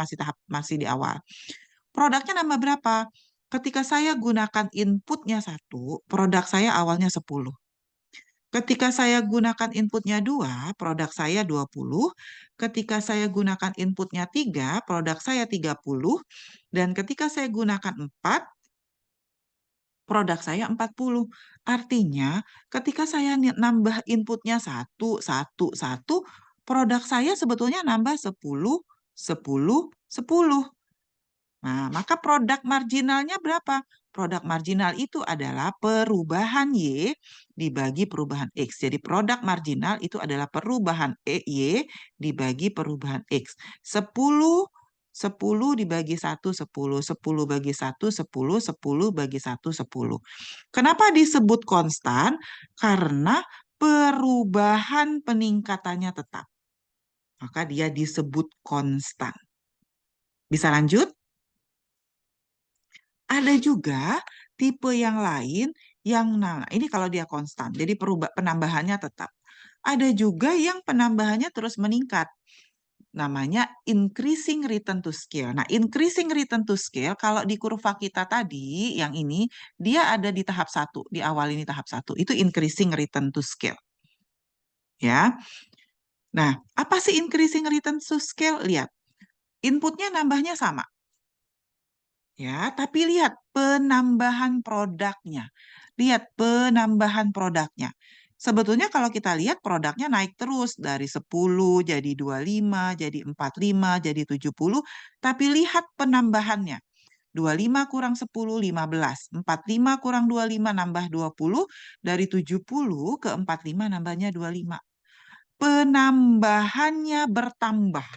masih di awal. Produknya nambah berapa? Ketika saya gunakan inputnya 1, produk saya awalnya 10. Ketika saya gunakan inputnya 2, produk saya 20. Ketika saya gunakan inputnya 3, produk saya 30. Dan ketika saya gunakan 4, produk saya 40. Artinya, ketika saya nambah inputnya satu, satu, satu, produk saya sebetulnya nambah 10, 10, 10. Nah, maka produk marginalnya berapa? Produk marginal itu adalah perubahan Y dibagi perubahan X. Jadi produk marginal itu adalah perubahan Y dibagi perubahan X. 10, 10 dibagi 1, 10. 10 bagi 1, 10. 10 bagi 1, 10. Kenapa disebut konstan? Karena perubahan peningkatannya tetap. Maka dia disebut konstan. Bisa lanjut? Ada juga tipe yang lain yang nah ini kalau dia konstan, jadi penambahannya tetap. Ada juga yang penambahannya terus meningkat. Namanya increasing return to scale. Nah, increasing return to scale kalau di kurva kita tadi yang ini dia ada di tahap satu, di awal ini tahap satu. Itu increasing return to scale. Ya. Nah, apa sih increasing return to scale? Lihat, inputnya nambahnya sama. Ya, tapi lihat penambahan produknya. Lihat penambahan produknya. Sebetulnya kalau kita lihat produknya naik terus dari 10 jadi 25, jadi 45, jadi 70, tapi lihat penambahannya. 25 kurang 10, 15. 45 kurang 25 nambah 20, dari 70 ke 45 nambahnya 25. Penambahannya bertambah.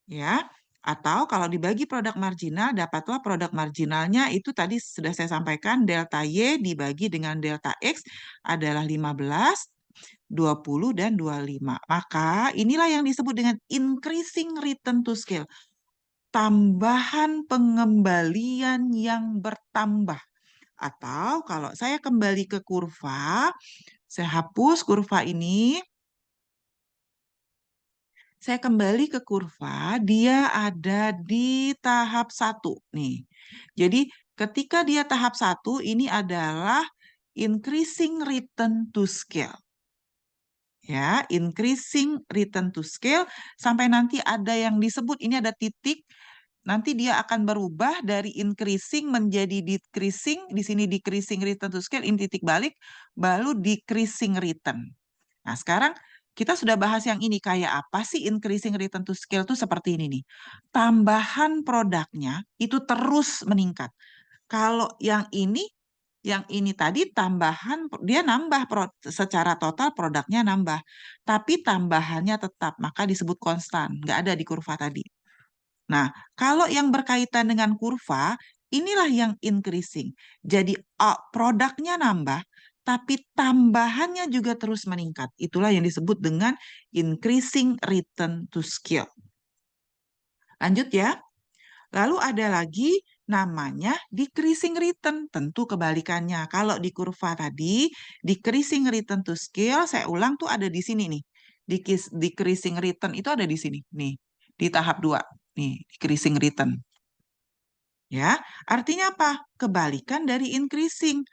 Ya. Atau kalau dibagi produk marginal, dapatlah produk marginalnya itu tadi sudah saya sampaikan, delta Y dibagi dengan delta X adalah 15, 20, dan 25. Maka inilah yang disebut dengan increasing return to scale. Tambahan pengembalian yang bertambah. Atau kalau saya kembali ke kurva, saya hapus kurva ini. Saya kembali ke kurva, dia ada di tahap 1 nih. Jadi ketika dia tahap 1 ini adalah increasing return to scale. Ya, increasing return to scale sampai nanti ada yang disebut ini ada titik, nanti dia akan berubah dari increasing menjadi decreasing, di sini decreasing return to scale, ini titik balik, baru decreasing return. Nah, sekarang kita sudah bahas yang ini. Kayak apa sih increasing return to scale itu seperti ini nih. Tambahan produknya itu terus meningkat. Kalau yang ini tadi tambahan, dia nambah secara total produknya nambah. Tapi tambahannya tetap, maka disebut konstan. Nggak ada di kurva tadi. Nah, kalau yang berkaitan dengan kurva, inilah yang increasing. Jadi produknya nambah, tapi tambahannya juga terus meningkat. Itulah yang disebut dengan increasing return to scale. Lanjut ya. Lalu ada lagi namanya decreasing return. Tentu kebalikannya. Kalau di kurva tadi, decreasing return to scale, saya ulang tuh ada di sini nih. Decreasing return itu ada di sini. Nih, di tahap 2. Nih, decreasing return. Ya, artinya apa? Kebalikan dari increasing.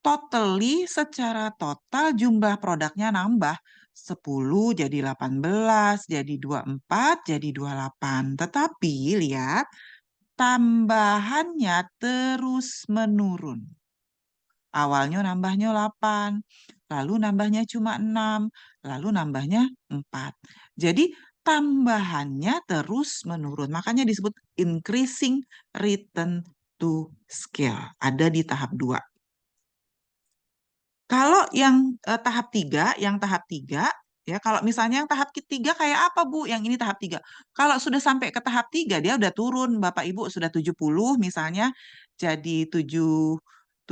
Totally secara total jumlah produknya nambah 10 jadi 18, jadi 24, jadi 28. Tetapi lihat tambahannya terus menurun. Awalnya nambahnya 8, lalu nambahnya cuma 6, lalu nambahnya 4. Jadi tambahannya terus menurun. Makanya disebut increasing return to scale. Ada di tahap 2. Kalau yang tahap 3, ya kalau misalnya yang tahap ketiga kayak apa Bu? Yang ini tahap 3. Kalau sudah sampai ke tahap 3 dia udah turun, Bapak Ibu sudah 70 misalnya jadi 75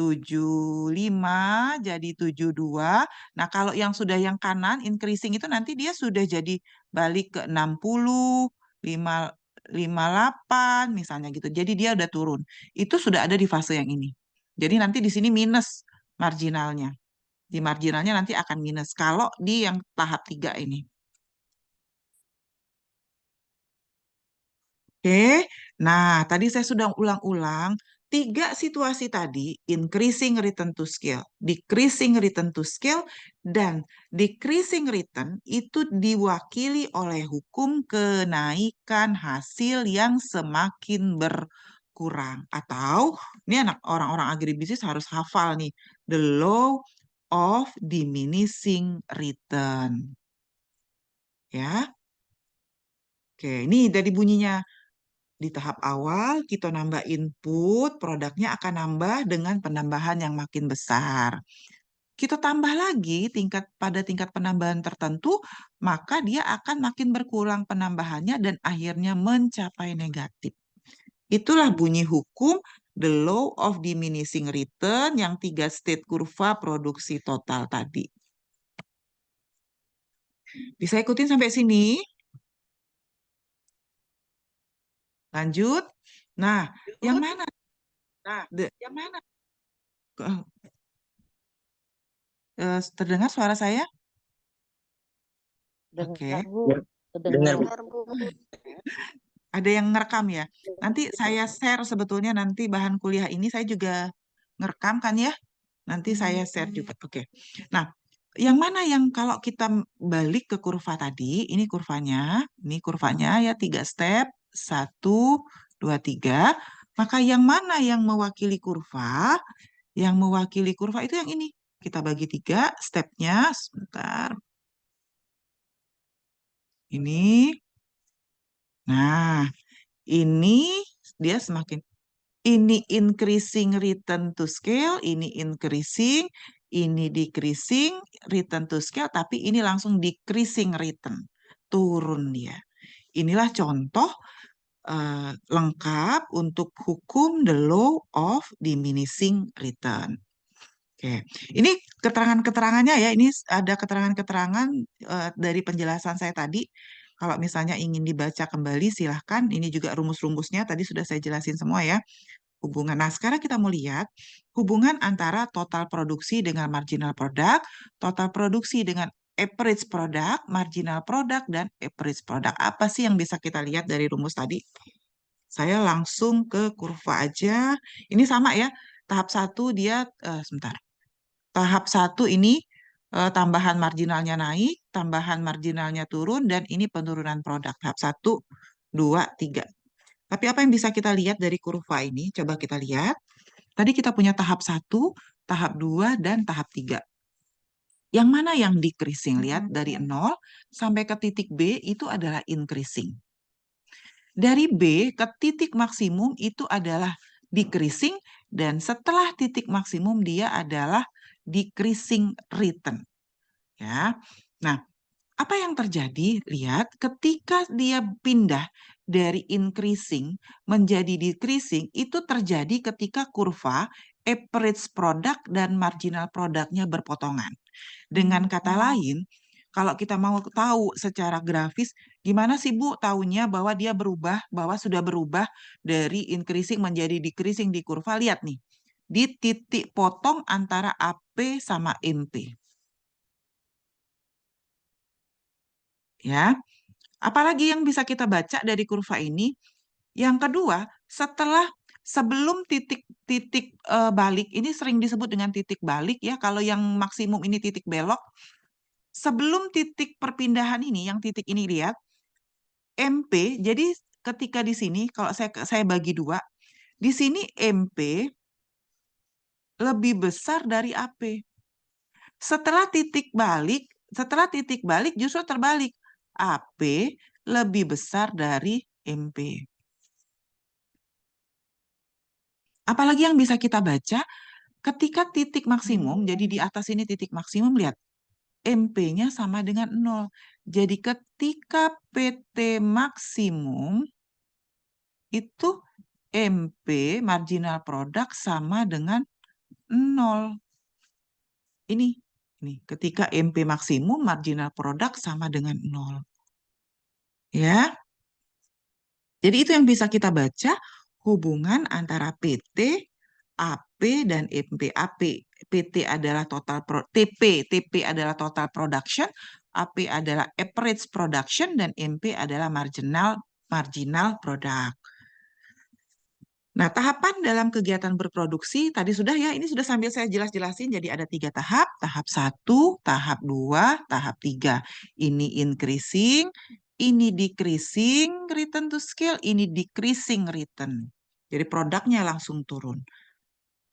jadi 72. Nah, kalau yang sudah yang kanan increasing itu nanti dia sudah jadi balik ke 60, 5 58 misalnya gitu. Jadi dia udah turun. Itu sudah ada di fase yang ini. Jadi nanti di sini minus marginalnya. Di marginalnya nanti akan minus kalau di yang tahap 3 ini. Oke, nah tadi saya sudah ulang-ulang. 3 situasi tadi, increasing return to scale, decreasing return to scale, dan decreasing return itu diwakili oleh hukum kenaikan hasil yang semakin berkurang. berkurang. Atau ini anak orang-orang agribisnis harus hafal nih, the law of diminishing return. Ya. Oke, ini dari bunyinya. Di tahap awal kita nambah input, produknya akan nambah dengan penambahan yang makin besar. Kita tambah lagi pada tingkat penambahan tertentu, maka dia akan makin berkurang penambahannya dan akhirnya mencapai negatif. Itulah bunyi hukum the law of diminishing return yang 3 state kurva produksi total tadi. Bisa ikutin sampai sini? Lanjut. Nah, yang mana? Yang mana? Terdengar suara saya? Oke. Dengar, Bu. Dengar, Bu. Dengar, Bu. Ada yang ngerekam ya? Nanti saya share sebetulnya nanti bahan kuliah ini saya juga ngerekam kan ya? Nanti saya share juga. Oke. Nah, yang mana yang kalau kita balik ke kurva tadi, ini kurvanya ya 3 step, 1, 2, 3. Maka yang mana yang mewakili kurva? Yang mewakili kurva itu yang ini. Kita bagi 3 stepnya, sebentar. Ini. Nah, ini dia semakin ini increasing return to scale, ini increasing, ini decreasing return to scale, tapi ini langsung decreasing return, turun dia. Inilah contoh lengkap untuk hukum the law of diminishing return. Oke, ini keterangan-keterangannya ya. Ini ada keterangan-keterangan dari penjelasan saya tadi. Kalau misalnya ingin dibaca kembali, silahkan. Ini juga rumus-rumusnya tadi sudah saya jelasin semua ya. Hubungan. Nah, sekarang kita mau lihat hubungan antara total produksi dengan marginal product, total produksi dengan average product, marginal product, dan average product. Apa sih yang bisa kita lihat dari rumus tadi? Saya langsung ke kurva aja. Ini sama ya. Tahap 1 dia, sebentar. Tahap 1 ini tambahan marginalnya naik, tambahan marginalnya turun, dan ini penurunan produk. Tahap 1, 2, 3. Tapi apa yang bisa kita lihat dari kurva ini? Coba kita lihat. Tadi kita punya tahap 1, tahap 2, dan tahap 3. Yang mana yang decreasing? Lihat dari 0 sampai ke titik B itu adalah increasing. Dari B ke titik maksimum itu adalah decreasing, dan setelah titik maksimum dia adalah decreasing return. Ya. Nah, apa yang terjadi? Lihat, ketika dia pindah dari increasing menjadi decreasing, itu terjadi ketika kurva average product dan marginal produknya berpotongan. Dengan kata lain, kalau kita mau tahu secara grafis, gimana sih Bu tahunya bahwa dia berubah, bahwa sudah berubah dari increasing menjadi decreasing di kurva? Lihat nih, di titik potong antara AP sama MP. Ya, apalagi yang bisa kita baca dari kurva ini? Yang kedua, sebelum titik balik, ini sering disebut dengan titik balik ya. Kalau yang maksimum ini titik belok. Sebelum titik perpindahan ini, yang titik ini lihat, MP. Jadi ketika di sini, kalau saya bagi 2, di sini MP lebih besar dari AP. Setelah titik balik justru terbalik. AP lebih besar dari MP. Apalagi yang bisa kita baca, ketika titik maksimum, jadi di atas ini titik maksimum, lihat, MP-nya sama dengan 0. Jadi ketika PT maksimum, itu MP, marginal product, sama dengan 0. Ini ketika MP maksimum, marginal product sama dengan 0. Ya. Jadi itu yang bisa kita baca, hubungan antara PT, AP, dan MP. PT adalah TP adalah total production, AP adalah average production, dan MP adalah marginal product. Nah, tahapan dalam kegiatan berproduksi tadi sudah ya, ini sudah sambil saya jelasin, jadi ada 3 tahap, tahap 1, tahap 2, tahap 3. Ini increasing, ini decreasing return to scale, ini decreasing return. Jadi produknya langsung turun.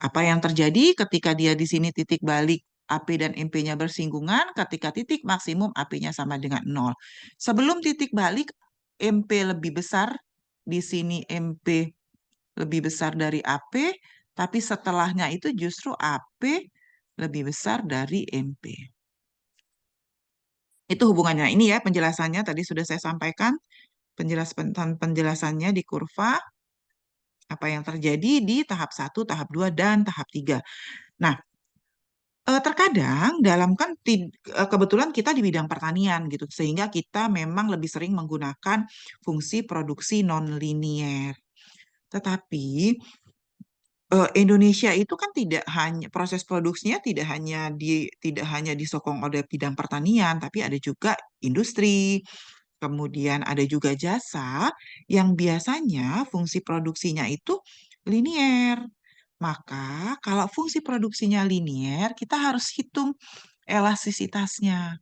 Apa yang terjadi ketika dia di sini titik balik AP dan MP-nya bersinggungan, ketika titik maksimum AP-nya sama dengan nol. Sebelum titik balik, MP lebih besar, di sini MP lebih besar dari AP, tapi setelahnya itu justru AP lebih besar dari MP. Itu hubungannya. Ini ya penjelasannya tadi sudah saya sampaikan, penjelasannya di kurva, apa yang terjadi di tahap 1, tahap 2, dan tahap 3. Nah, terkadang dalam kan kebetulan kita di bidang pertanian gitu, sehingga kita memang lebih sering menggunakan fungsi produksi non-linier. Tetapi Indonesia itu kan tidak hanya proses produksinya tidak hanya disokong oleh bidang pertanian, tapi ada juga industri, kemudian ada juga jasa yang biasanya fungsi produksinya itu linier. Maka kalau fungsi produksinya linier, kita harus hitung elastisitasnya.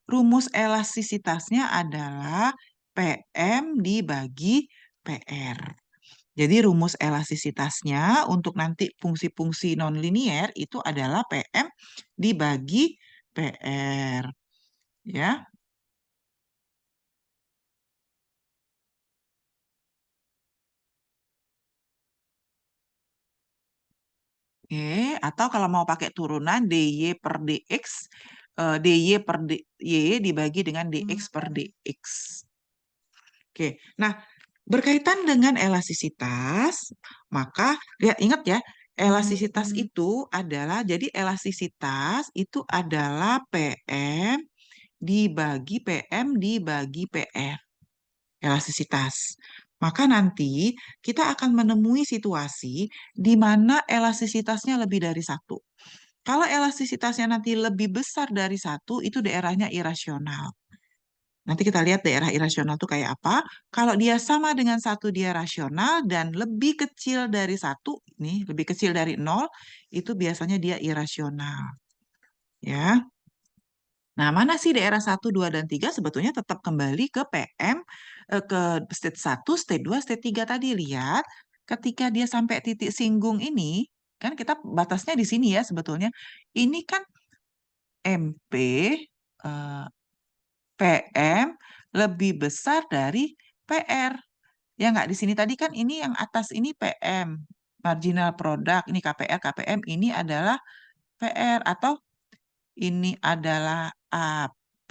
Rumus elastisitasnya adalah PM dibagi PR. Jadi rumus elastisitasnya untuk nanti fungsi-fungsi nonlinier itu adalah PM dibagi PR. Ya. Oke, atau kalau mau pakai turunan DY per DX, DY per DY dibagi dengan DX per DX. Oke, nah berkaitan dengan elastisitas, maka lihat ingat ya, elastisitas itu adalah, jadi elastisitas itu adalah PM dibagi PR. Elastisitas. Maka nanti kita akan menemui situasi di mana elastisitasnya lebih dari satu. Kalau elastisitasnya nanti lebih besar dari satu, itu daerahnya irasional. Nanti kita lihat daerah irasional itu kayak apa. Kalau dia sama dengan satu, dia rasional, dan lebih kecil dari satu, ini lebih kecil dari nol, itu biasanya dia irasional. Ya. Nah, mana sih daerah 1, 2, dan 3 sebetulnya tetap kembali ke PM, ke state 1, state 2, state 3 tadi. Lihat, ketika dia sampai titik singgung ini, kan kita batasnya di sini ya sebetulnya. Ini kan MP, eh, PM lebih besar dari PR. Ya nggak, di sini tadi kan ini yang atas ini PM, marginal product, ini KPR, KPM, ini adalah PR, atau ini adalah AP,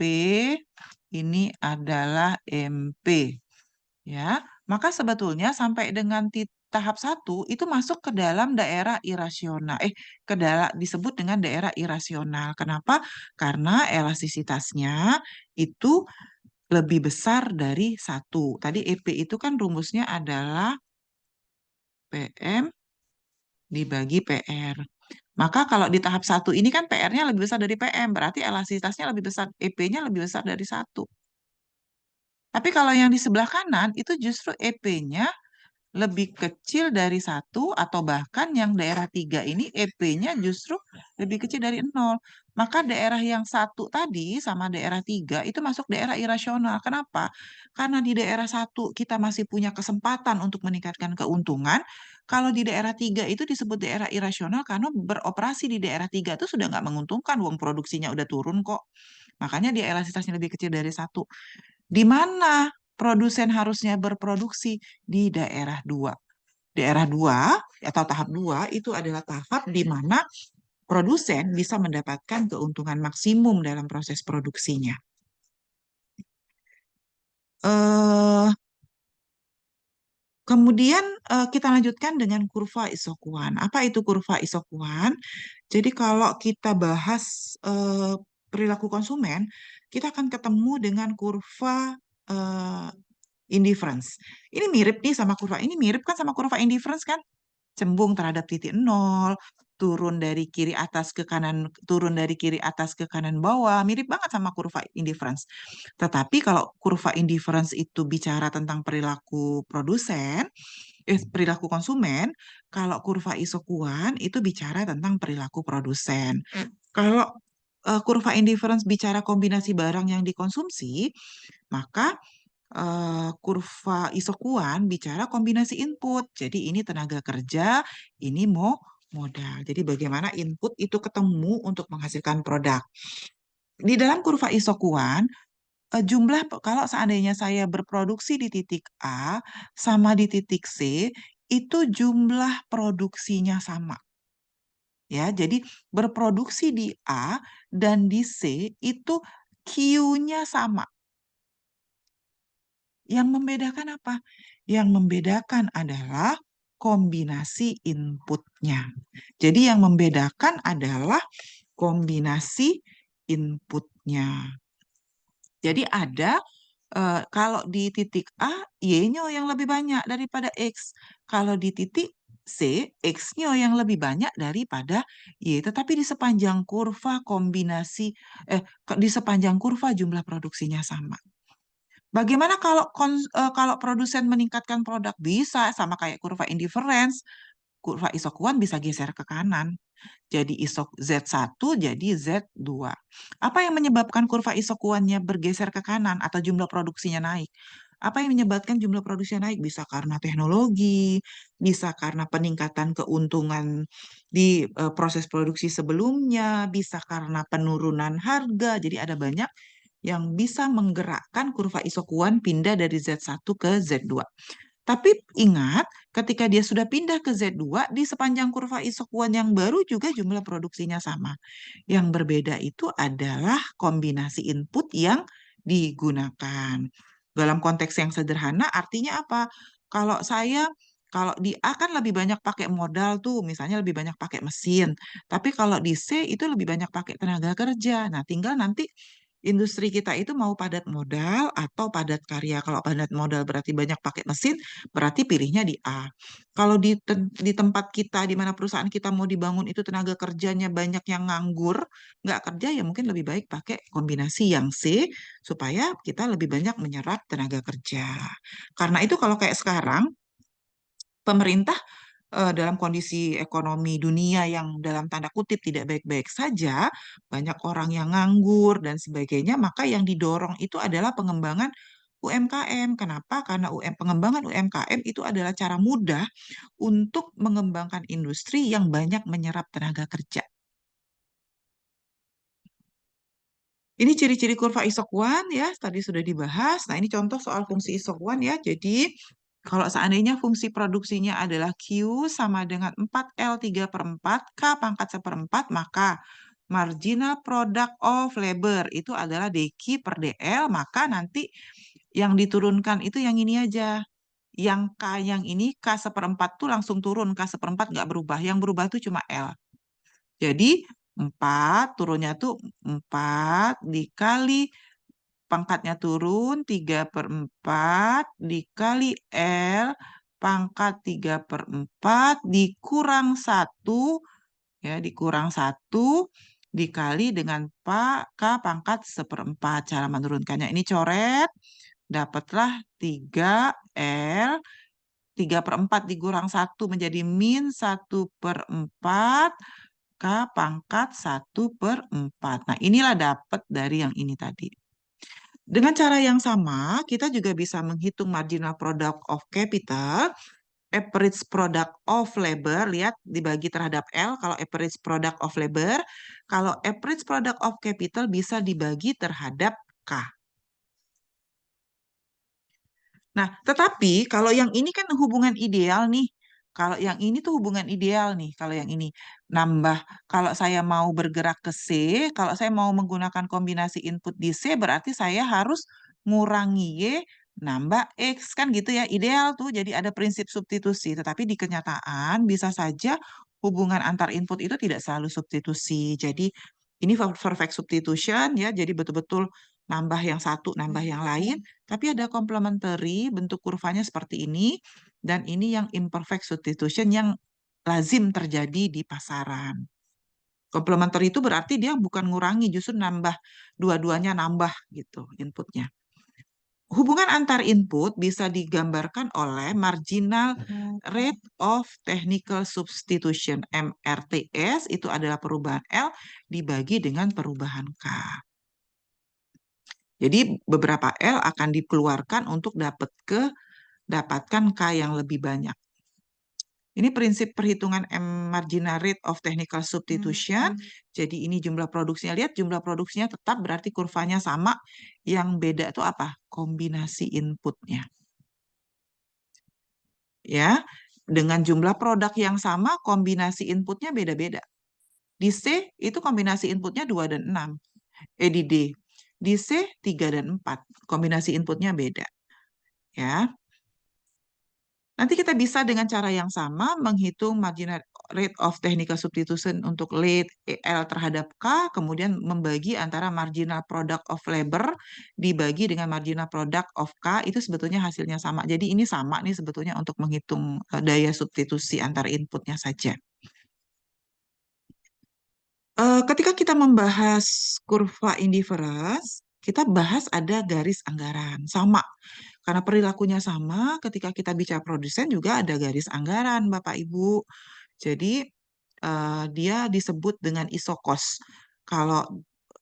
ini adalah MP. Ya, maka sebetulnya sampai dengan tahap 1 itu masuk ke dalam daerah irasional. Ke dalam disebut dengan daerah irasional. Kenapa? Karena elastisitasnya itu lebih besar dari satu. Tadi EP itu kan rumusnya adalah PM dibagi PR. Maka kalau di tahap 1 ini kan PR-nya lebih besar dari PM, berarti elastisitasnya lebih besar, EP-nya lebih besar dari satu. Tapi kalau yang di sebelah kanan itu justru EP-nya lebih kecil dari satu, atau bahkan yang daerah 3 ini EP-nya justru lebih kecil dari nol. Maka daerah yang satu tadi sama daerah 3 itu masuk daerah irasional. Kenapa? Karena di daerah 1 kita masih punya kesempatan untuk meningkatkan keuntungan. Kalau di daerah 3 itu disebut daerah irasional karena beroperasi di daerah 3 itu sudah nggak menguntungkan. Wong produksinya udah turun kok. Makanya dia elastisitasnya lebih kecil dari satu. Di mana produsen harusnya berproduksi? Di daerah 2. Daerah 2 atau tahap 2 itu adalah tahap di mana produsen bisa mendapatkan keuntungan maksimum dalam proses produksinya. Eh, Kemudian kita lanjutkan dengan kurva isokuan. Apa itu kurva isokuan? Jadi kalau kita bahas perilaku konsumen, kita akan ketemu dengan kurva eh, indifference. Ini mirip nih sama kurva. Ini mirip kan sama kurva indifference kan? Cembung terhadap titik nol, turun dari kiri atas ke kanan, turun dari kiri atas ke kanan bawah, mirip banget sama kurva indifference. Tetapi kalau kurva indifference itu bicara tentang perilaku produsen, perilaku konsumen, kalau kurva isokuan itu bicara tentang perilaku produsen. Kalau kurva indifference bicara kombinasi barang yang dikonsumsi, maka kurva Isokuan bicara kombinasi input. Jadi ini tenaga kerja, ini mau modal. Jadi bagaimana input itu ketemu untuk menghasilkan produk. Di dalam kurva Isokuan, kalau seandainya saya berproduksi di titik A sama di titik C, itu jumlah produksinya sama. Ya, jadi berproduksi di A dan di C itu Q-nya sama. Yang membedakan apa? Yang membedakan adalah kombinasi inputnya. Jadi yang membedakan adalah kombinasi inputnya. Jadi kalau di titik A, Y-nya yang lebih banyak daripada X. Kalau di titik C, X-nya yang lebih banyak daripada Y. Tetapi di sepanjang kurva di sepanjang kurva jumlah produksinya sama. Bagaimana kalau produsen meningkatkan produk? Bisa, sama kayak kurva indifference. Kurva isokuan bisa geser ke kanan. Jadi isok Z1 jadi Z2. Apa yang menyebabkan kurva isokuannya bergeser ke kanan atau jumlah produksinya naik? Apa yang menyebabkan jumlah produksinya naik? Bisa karena teknologi, bisa karena peningkatan keuntungan di proses produksi sebelumnya, bisa karena penurunan harga. Jadi ada banyak yang bisa menggerakkan kurva isokuan pindah dari Z1 ke Z2. Tapi ingat, ketika dia sudah pindah ke Z2, di sepanjang kurva isokuan yang baru juga jumlah produksinya sama. Yang berbeda itu adalah kombinasi input yang digunakan. Dalam konteks yang sederhana, artinya apa? Kalau saya, kalau di A kan lebih banyak pakai modal tuh, misalnya lebih banyak pakai mesin. Tapi kalau di C itu lebih banyak pakai tenaga kerja. Nah, tinggal nanti industri kita itu mau padat modal atau padat karya. Kalau padat modal berarti banyak pakai mesin, berarti pilihnya di A. Kalau di tempat kita, di mana perusahaan kita mau dibangun itu tenaga kerjanya banyak yang nganggur, nggak kerja, ya mungkin lebih baik pakai kombinasi yang C, supaya kita lebih banyak menyerap tenaga kerja. Karena itu kalau kayak sekarang, pemerintah dalam kondisi ekonomi dunia yang dalam tanda kutip tidak baik-baik saja, banyak orang yang nganggur dan sebagainya, maka yang didorong itu adalah pengembangan UMKM. Kenapa? Karena pengembangan UMKM itu adalah cara mudah untuk mengembangkan industri yang banyak menyerap tenaga kerja. Ini ciri-ciri kurva isokuan ya, tadi sudah dibahas. Nah, ini contoh soal fungsi isokuan ya. Jadi, kalau seandainya fungsi produksinya adalah Q sama dengan 4L3/4, K pangkat 1/4, maka marginal product of labor itu adalah DQ per DL, maka nanti yang diturunkan itu yang ini aja. Yang K yang ini, K1/4 tuh langsung turun, K1/4 nggak berubah. Yang berubah tuh cuma L. Jadi 4 turunnya tuh 4 dikali pangkatnya turun 3/4 dikali L pangkat 3/4 dikurang 1 ya dikurang 1 dikali dengan K pangkat 1/4. Cara menurunkannya ini coret, dapatlah 3L 3/4 dikurang 1 menjadi min 1/4 K pangkat 1/4. Nah, inilah dapat dari yang ini tadi. Dengan cara yang sama, kita juga bisa menghitung marginal product of capital, average product of labor, lihat dibagi terhadap L, kalau average product of labor, kalau average product of capital bisa dibagi terhadap K. Nah, tetapi kalau yang ini kan hubungan ideal nih. Kalau yang ini tuh hubungan ideal nih. Kalau yang ini nambah, kalau saya mau bergerak ke C, kalau saya mau menggunakan kombinasi input di C, berarti saya harus ngurangi Y, nambah X. Kan gitu ya, ideal tuh. Jadi ada prinsip substitusi. Tetapi di kenyataan bisa saja hubungan antar input itu tidak selalu substitusi. Jadi ini perfect substitution ya. Jadi betul-betul nambah yang satu, nambah yang lain. Tapi ada complementary, bentuk kurvanya seperti ini, dan ini yang imperfect substitution yang lazim terjadi di pasaran. Complementary itu berarti dia bukan ngurangi, justru nambah, dua-duanya nambah gitu inputnya. Hubungan antar input bisa digambarkan oleh marginal rate of technical substitution, MRTS, itu adalah perubahan L dibagi dengan perubahan K. Jadi beberapa L akan dikeluarkan untuk dapatkan K yang lebih banyak. Ini prinsip perhitungan marginal rate of technical substitution. Jadi ini jumlah produksinya. Lihat jumlah produksinya tetap berarti kurvanya sama. Yang beda itu apa? Kombinasi inputnya. Ya, dengan jumlah produk yang sama, kombinasi inputnya beda-beda. Di C itu kombinasi inputnya 2 dan 6. Di D. Di C 3 dan 4. Kombinasi inputnya beda. Ya. Nanti kita bisa dengan cara yang sama menghitung marginal rate of technical substitution untuk rate L terhadap K, kemudian membagi antara marginal product of labor dibagi dengan marginal product of K, itu sebetulnya hasilnya sama. Jadi ini sama nih sebetulnya untuk menghitung daya substitusi antar inputnya saja. Ketika kita membahas kurva indifference, kita bahas ada garis anggaran. Sama. Karena perilakunya sama, ketika kita bicara produsen juga ada garis anggaran, Bapak Ibu. Jadi dia disebut dengan isokos. Kalau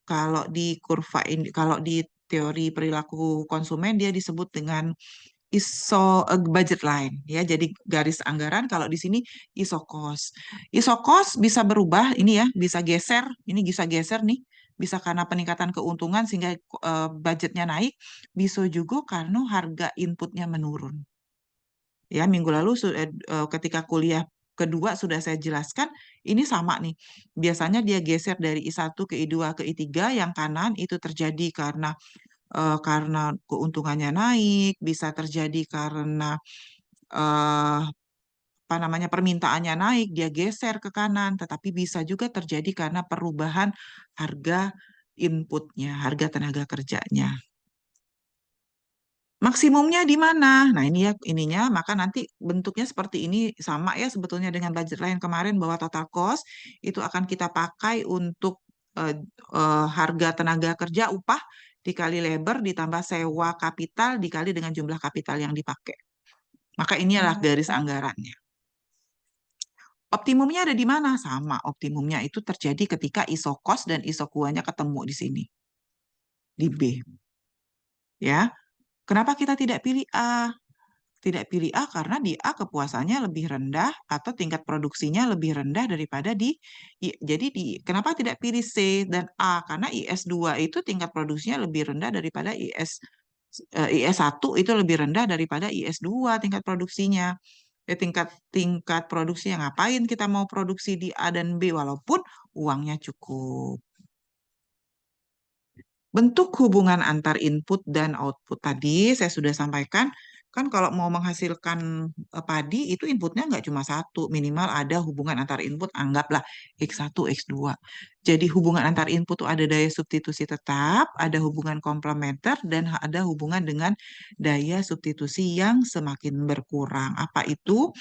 kalau di kurva ini, kalau di teori perilaku konsumen dia disebut dengan budget line ya. Jadi garis anggaran kalau di sini isokos. Isokos bisa berubah ini ya, bisa geser, ini bisa geser nih. Bisa karena peningkatan keuntungan sehingga budgetnya naik, bisa juga karena harga inputnya menurun. Ya, minggu lalu ketika kuliah kedua sudah saya jelaskan, ini sama nih. Biasanya dia geser dari I1 ke I2 ke I3, yang kanan itu terjadi karena keuntungannya naik, bisa terjadi karena eh, apa namanya permintaannya naik, dia geser ke kanan, tetapi bisa juga terjadi karena perubahan harga inputnya, harga tenaga kerjanya. Maksimumnya di mana? Nah, ini ya ininya, maka nanti bentuknya seperti ini sama ya sebetulnya dengan budget lain kemarin bahwa total cost itu akan kita pakai untuk harga tenaga kerja upah dikali labor ditambah sewa kapital dikali dengan jumlah kapital yang dipakai. Maka ini adalah garis anggarannya. Optimumnya ada di mana? Sama, optimumnya itu terjadi ketika iso cost dan iso kuanya ketemu di sini. Di B. Ya. Kenapa kita tidak pilih A? Tidak pilih A karena di A kepuasannya lebih rendah atau tingkat produksinya lebih rendah daripada di I. Jadi kenapa tidak pilih C dan A? Karena IS2 itu tingkat produksinya lebih rendah daripada IS1 itu lebih rendah daripada IS2 tingkat produksinya. Ya, tingkat produksinya ngapain kita mau produksi di A dan B walaupun uangnya cukup. Bentuk hubungan antar input dan output tadi saya sudah sampaikan, kan kalau mau menghasilkan padi itu inputnya nggak cuma satu, minimal ada hubungan antar input, anggaplah X1, X2. Jadi hubungan antar input itu ada daya substitusi tetap, ada hubungan komplementer, dan ada hubungan dengan daya substitusi yang semakin berkurang. Apa itu?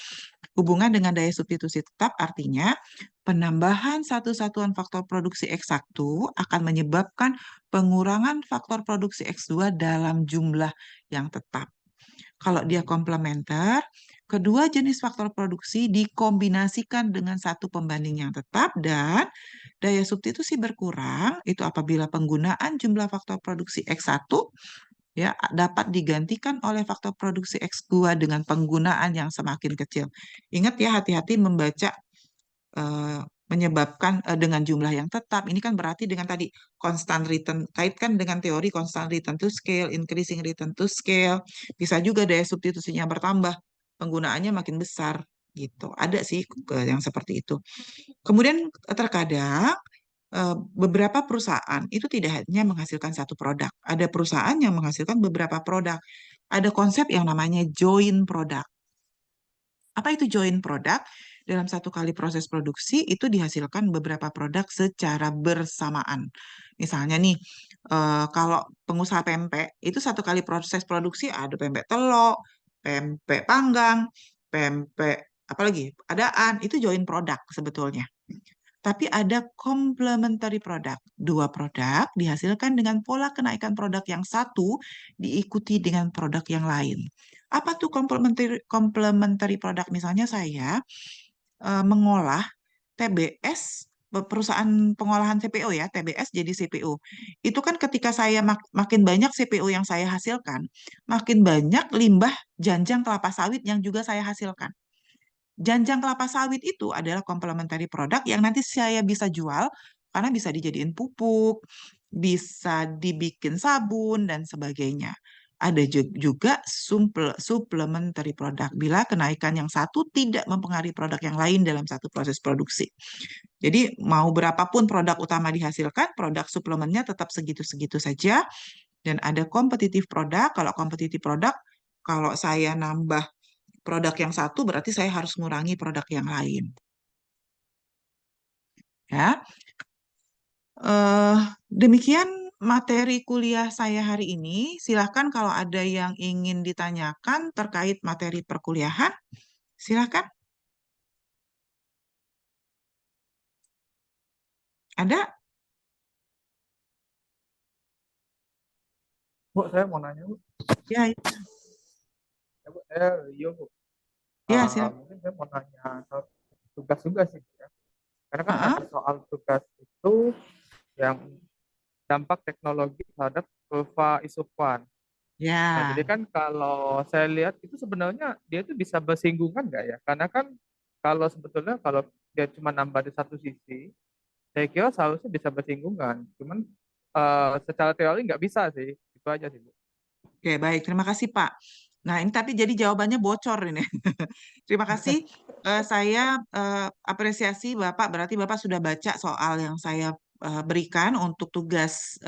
Hubungan dengan daya substitusi tetap artinya penambahan satu satuan faktor produksi X1 akan menyebabkan pengurangan faktor produksi X2 dalam jumlah yang tetap. Kalau dia komplementer, kedua jenis faktor produksi dikombinasikan dengan satu pembanding yang tetap dan daya substitusi berkurang itu apabila penggunaan jumlah faktor produksi X1 ya dapat digantikan oleh faktor produksi X2 dengan penggunaan yang semakin kecil. Ingat ya, hati-hati membaca menyebabkan dengan jumlah yang tetap. Ini kan berarti dengan tadi constant return, kaitkan dengan teori constant return to scale, increasing return to scale. Bisa juga daya substitusinya bertambah, penggunaannya makin besar gitu. Ada sih yang seperti itu. Kemudian terkadang beberapa perusahaan itu tidak hanya menghasilkan satu produk. Ada perusahaan yang menghasilkan beberapa produk. Ada konsep yang namanya joint product. Apa itu joint product? Dalam satu kali proses produksi itu dihasilkan beberapa produk secara bersamaan. Misalnya nih, kalau pengusaha pempek itu satu kali proses produksi ada pempek telok, pempek panggang, pempek apalagi adaan itu joint product sebetulnya. Tapi ada complementary product. Dua produk dihasilkan dengan pola kenaikan produk yang satu diikuti dengan produk yang lain. Apa tuh complementary product? Misalnya saya mengolah TBS perusahaan pengolahan CPO ya, TBS jadi CPO. Itu kan ketika saya makin banyak CPO yang saya hasilkan, makin banyak limbah janjang kelapa sawit yang juga saya hasilkan. Janjang kelapa sawit itu adalah complementary product yang nanti saya bisa jual karena bisa dijadiin pupuk, bisa dibikin sabun dan sebagainya. Ada juga supplementary product bila kenaikan yang satu tidak mempengaruhi produk yang lain dalam satu proses produksi. Jadi mau berapapun produk utama dihasilkan, produk suplemennya tetap segitu-segitu saja dan ada kompetitif produk. Kalau kompetitif produk, kalau saya nambah produk yang satu berarti saya harus mengurangi produk yang lain. Ya, eh, demikian materi kuliah saya hari ini. Silahkan kalau ada yang ingin ditanyakan terkait materi perkuliahan, silahkan. Ada? Bu, saya mau nanya, Bu. Ya, ya, Ya, Bu, saya Rio, Bu. ya, silakan. Mungkin saya mau nanya soal tugas juga sih, Bu, ya. Karena kan Heeh. ada soal tugas itu yang dampak teknologi terhadap kurva isupan. Nah, Ya, jadi kan kalau saya lihat itu sebenarnya dia itu bisa bersinggungan nggak ya? Karena kan kalau sebetulnya kalau dia cuma nambah di satu sisi, saya kira seharusnya bisa bersinggungan. Cuman secara teori nggak bisa sih. Itu aja sih, Bu. oke, baik. Terima kasih, Pak. Nah, ini tapi jadi jawabannya bocor ini. Terima kasih. Saya apresiasi Bapak, berarti Bapak sudah baca soal yang saya berikan untuk tugas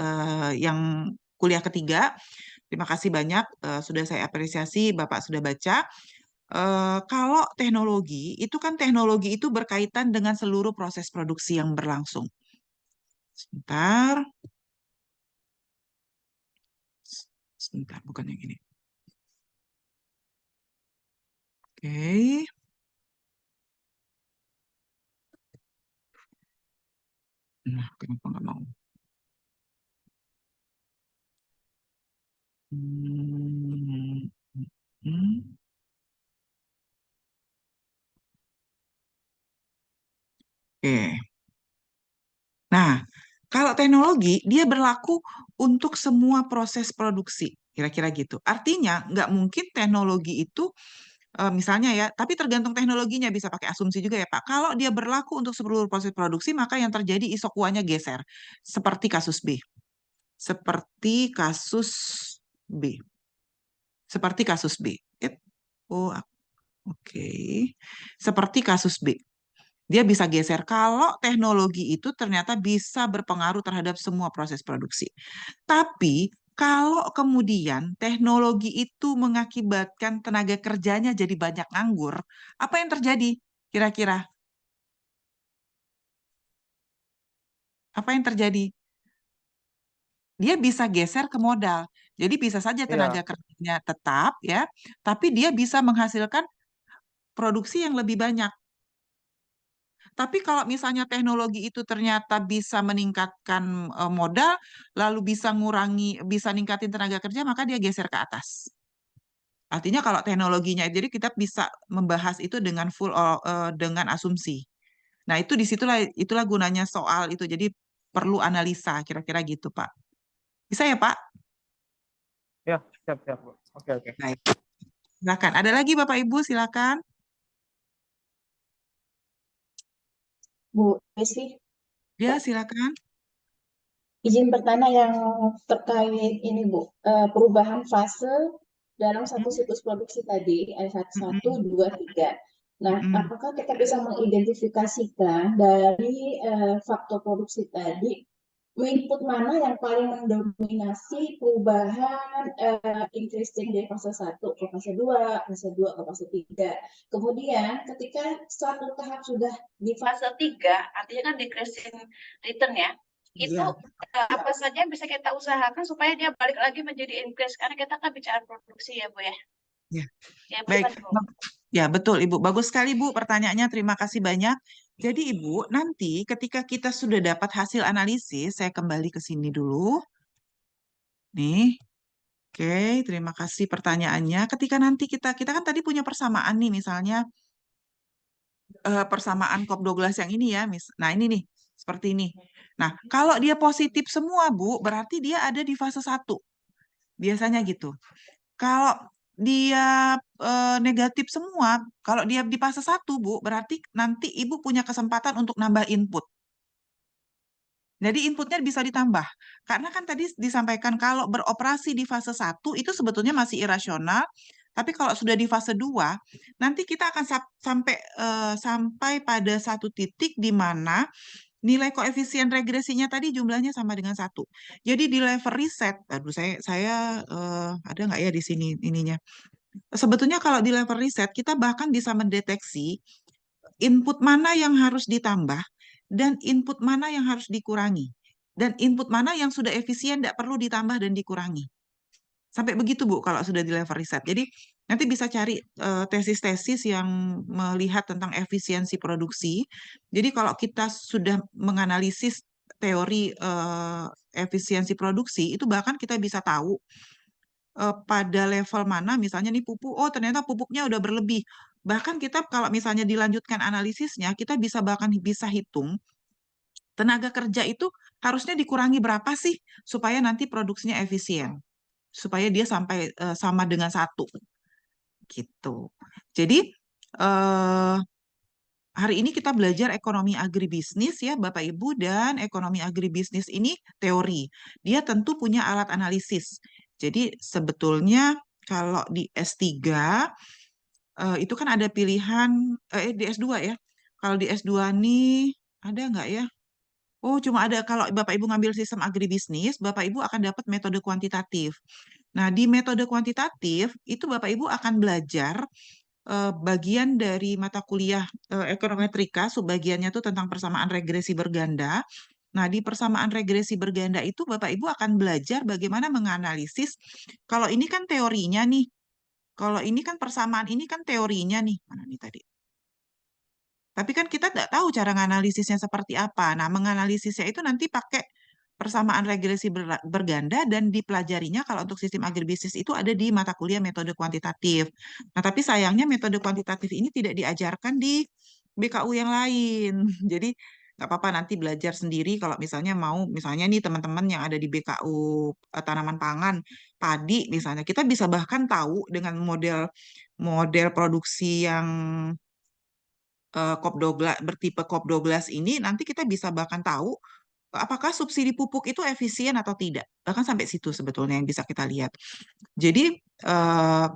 yang kuliah ketiga. Terima kasih banyak, sudah saya apresiasi Bapak sudah baca. Kalau teknologi, itu kan teknologi itu berkaitan dengan seluruh proses produksi yang berlangsung. Sebentar, sebentar, bukan yang ini. Oke. Nah, kenapa nggak mau? Hmm, hmm. Oke. Nah, kalau teknologi, dia berlaku untuk semua proses produksi. Kira-kira gitu. Artinya, nggak mungkin teknologi itu, misalnya ya, tapi tergantung teknologinya, bisa pakai asumsi juga ya Pak. Kalau dia berlaku untuk seluruh proses produksi, maka yang terjadi isokuanya geser. Seperti kasus B. Seperti kasus B. Seperti kasus B. Oh, oke. Seperti kasus B. Dia bisa geser kalau teknologi itu ternyata bisa berpengaruh terhadap semua proses produksi. Tapi kalau kemudian teknologi itu mengakibatkan tenaga kerjanya jadi banyak nganggur, apa yang terjadi? Kira-kira apa yang terjadi? Dia bisa geser ke modal. Jadi bisa saja tenaga Iya, kerjanya tetap ya, tapi dia bisa menghasilkan produksi yang lebih banyak. Tapi kalau misalnya teknologi itu ternyata bisa meningkatkan modal, lalu bisa ngurangi, bisa ningkatin tenaga kerja, maka dia geser ke atas. Artinya kalau teknologinya, jadi kita bisa membahas itu dengan dengan asumsi. Nah, itu disitulah itulah gunanya soal itu. Jadi perlu analisa, kira-kira gitu, Pak. Bisa ya, Pak? ya, siap, siap, Bu. Oke, oke. Baik. Silakan. Ada lagi Bapak Ibu, silakan. Bu Desi, Ya, silakan. izin bertanya yang terkait ini Bu, perubahan fase dalam satu Mm-mm, siklus produksi tadi, satu, mm-mm, 2, 3. Nah, mm-mm. apakah kita bisa mengidentifikasikan dari faktor produksi tadi, input mana yang paling mendominasi perubahan increasing dari fase satu ke fase 2 ke fase 3. Kemudian ketika suatu tahap sudah di fase 3, artinya kan decreasing return ya, itu Iya. apa saja yang bisa kita usahakan supaya dia balik lagi menjadi increase, karena kita kan bicara produksi ya Bu ya. Ya. Ya Baik, gimana Bu? ya betul Ibu. Bagus sekali Bu pertanyaannya. Terima kasih banyak. Jadi Ibu, nanti ketika kita sudah dapat hasil analisis, saya kembali ke sini dulu. Nih, oke, terima kasih pertanyaannya. Ketika nanti kita kita kan tadi punya persamaan nih, misalnya persamaan COP12 yang ini ya, Nah, ini nih. Seperti ini. Nah, kalau dia positif semua, Bu, berarti dia ada di fase 1. Biasanya gitu. Kalau dia negatif semua, kalau dia di fase 1, Bu, berarti nanti Ibu punya kesempatan untuk nambah input. Jadi inputnya bisa ditambah. Karena kan tadi disampaikan kalau beroperasi di fase 1 itu sebetulnya masih irasional, tapi kalau sudah di fase 2, nanti kita akan sampai pada satu titik di mana nilai koefisien regresinya tadi jumlahnya sama dengan 1. Jadi di level riset, aduh saya ada nggak ya di sini ininya. Sebetulnya kalau di level riset kita bahkan bisa mendeteksi input mana yang harus ditambah dan input mana yang harus dikurangi. Dan input mana yang sudah efisien tidak perlu ditambah dan dikurangi. Sampai begitu, Bu, kalau sudah di level riset. Jadi nanti bisa cari tesis-tesis yang melihat tentang efisiensi produksi. Jadi kalau kita sudah menganalisis teori efisiensi produksi, itu bahkan kita bisa tahu pada level mana, misalnya nih pupuk, oh ternyata pupuknya udah berlebih. Bahkan kita kalau misalnya dilanjutkan analisisnya, kita bahkan bisa hitung tenaga kerja itu harusnya dikurangi berapa sih supaya nanti produksinya efisien, supaya dia sampai sama dengan 1 gitu. Jadi eh, hari ini kita belajar ekonomi agribisnis ya Bapak Ibu, dan ekonomi agribisnis ini teori. Dia tentu punya alat analisis. Jadi sebetulnya kalau di S3 itu kan ada pilihan di S2 ya. Kalau di S2 nih ada nggak ya? Oh, cuma ada kalau Bapak Ibu ngambil sistem agribisnis, Bapak Ibu akan dapat metode kuantitatif. Nah, di metode kuantitatif itu Bapak Ibu akan belajar bagian dari mata kuliah ekonometrika, subbagiannya itu tentang persamaan regresi berganda. Nah, di persamaan regresi berganda itu Bapak Ibu akan belajar bagaimana menganalisis kalau ini kan teorinya nih. Kalau ini kan persamaan ini kan teorinya nih. Mana nih tadi? Tapi kan kita tidak tahu cara menganalisisnya seperti apa. Nah, menganalisisnya itu nanti pakai persamaan regresi berganda dan dipelajarinya kalau untuk sistem agribisnis itu ada di mata kuliah metode kuantitatif. Nah, tapi sayangnya metode kuantitatif ini tidak diajarkan di BKU yang lain. Jadi nggak apa-apa nanti belajar sendiri kalau misalnya mau, misalnya nih teman-teman yang ada di BKU tanaman pangan, padi misalnya, kita bisa bahkan tahu dengan model model produksi yang COP12 bertipe COP12 ini nanti kita bisa bahkan tahu apakah subsidi pupuk itu efisien atau tidak. Bahkan sampai situ sebetulnya yang bisa kita lihat. Jadi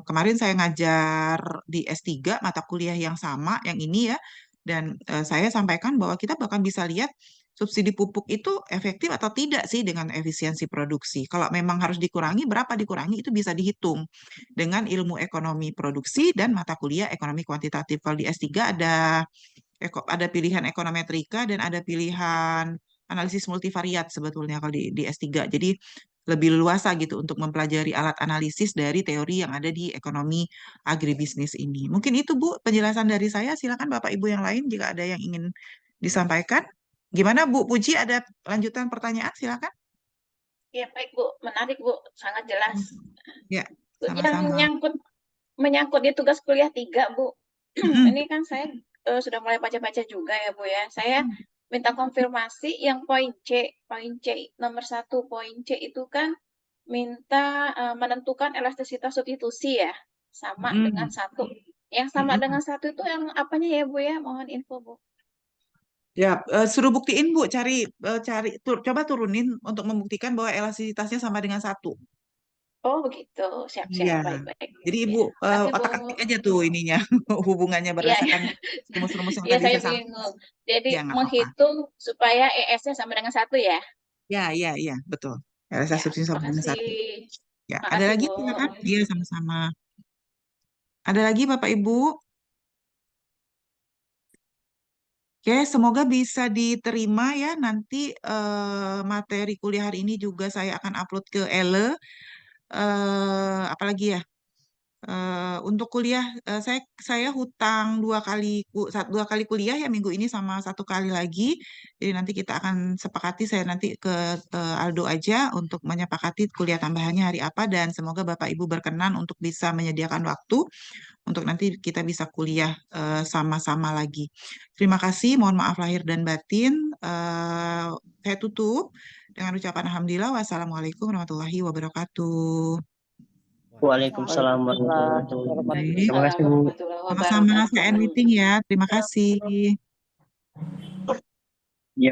kemarin saya ngajar di S3 mata kuliah yang sama, yang ini ya, dan saya sampaikan bahwa kita bahkan bisa lihat subsidi pupuk itu efektif atau tidak sih dengan efisiensi produksi. Kalau memang harus dikurangi, berapa dikurangi itu bisa dihitung dengan ilmu ekonomi produksi dan mata kuliah ekonomi kuantitatif. Kalau di S3 ada pilihan ekonometrika dan ada pilihan analisis multivariat sebetulnya kalau di S3. Jadi lebih luasa gitu untuk mempelajari alat analisis dari teori yang ada di ekonomi agribisnis ini. Mungkin itu Bu penjelasan dari saya. Silakan Bapak Ibu yang lain jika ada yang ingin disampaikan. Gimana Bu Puji, ada lanjutan pertanyaan? Silakan. Ya, baik Bu, menarik Bu, sangat jelas. Ya, Yang sama-sama. menyangkut di tugas kuliah 3 Bu. Ini kan saya sudah mulai baca-baca juga ya Bu ya. Saya minta konfirmasi yang poin C nomor 1 poin C itu kan minta menentukan elastisitas substitusi ya, sama dengan 1. Yang sama dengan 1 itu yang apanya ya Bu ya? Mohon info Bu. Ya, suruh buktiin Bu, coba turunin untuk membuktikan bahwa elastisitasnya sama dengan 1. Oh begitu, Iya. siap-siap, baik-baik. Jadi Ibu Kasih Bu. otak-atik aja tuh ininya hubungannya Iya, berdasarkan rumus-rumus yang iya tadi saya saya sampaikan. bingung. Jadi Ya, nggak apa-apa. menghitung supaya ES-nya sama dengan 1 ya? Ya, betul. Rasa Ya, subsidi sama dengan makasih. 1. Ya, ada Makasih lagi Bu. silakan? Iya, sama-sama. Ada lagi Bapak Ibu? Oke, semoga bisa diterima ya. Nanti materi kuliah hari ini juga saya akan upload ke ELE. Apalagi ya? Untuk kuliah, saya hutang 2 kali kuliah ya minggu ini sama 1 kali lagi. Jadi nanti kita akan sepakati, saya nanti ke Aldo aja untuk menyepakati kuliah tambahannya hari apa, dan semoga Bapak Ibu berkenan untuk bisa menyediakan waktu untuk nanti kita bisa kuliah sama-sama lagi. Terima kasih, mohon maaf lahir dan batin. Saya tutup dengan ucapan alhamdulillah. Wassalamualaikum warahmatullahi wabarakatuh. Waalaikumsalam warahmatullahi Waalaikumsalam wabarakatuh. warahmatullahi Terima kasih, Bu. Sama-sama, saya end wabarakatuh. meeting ya. Terima kasih.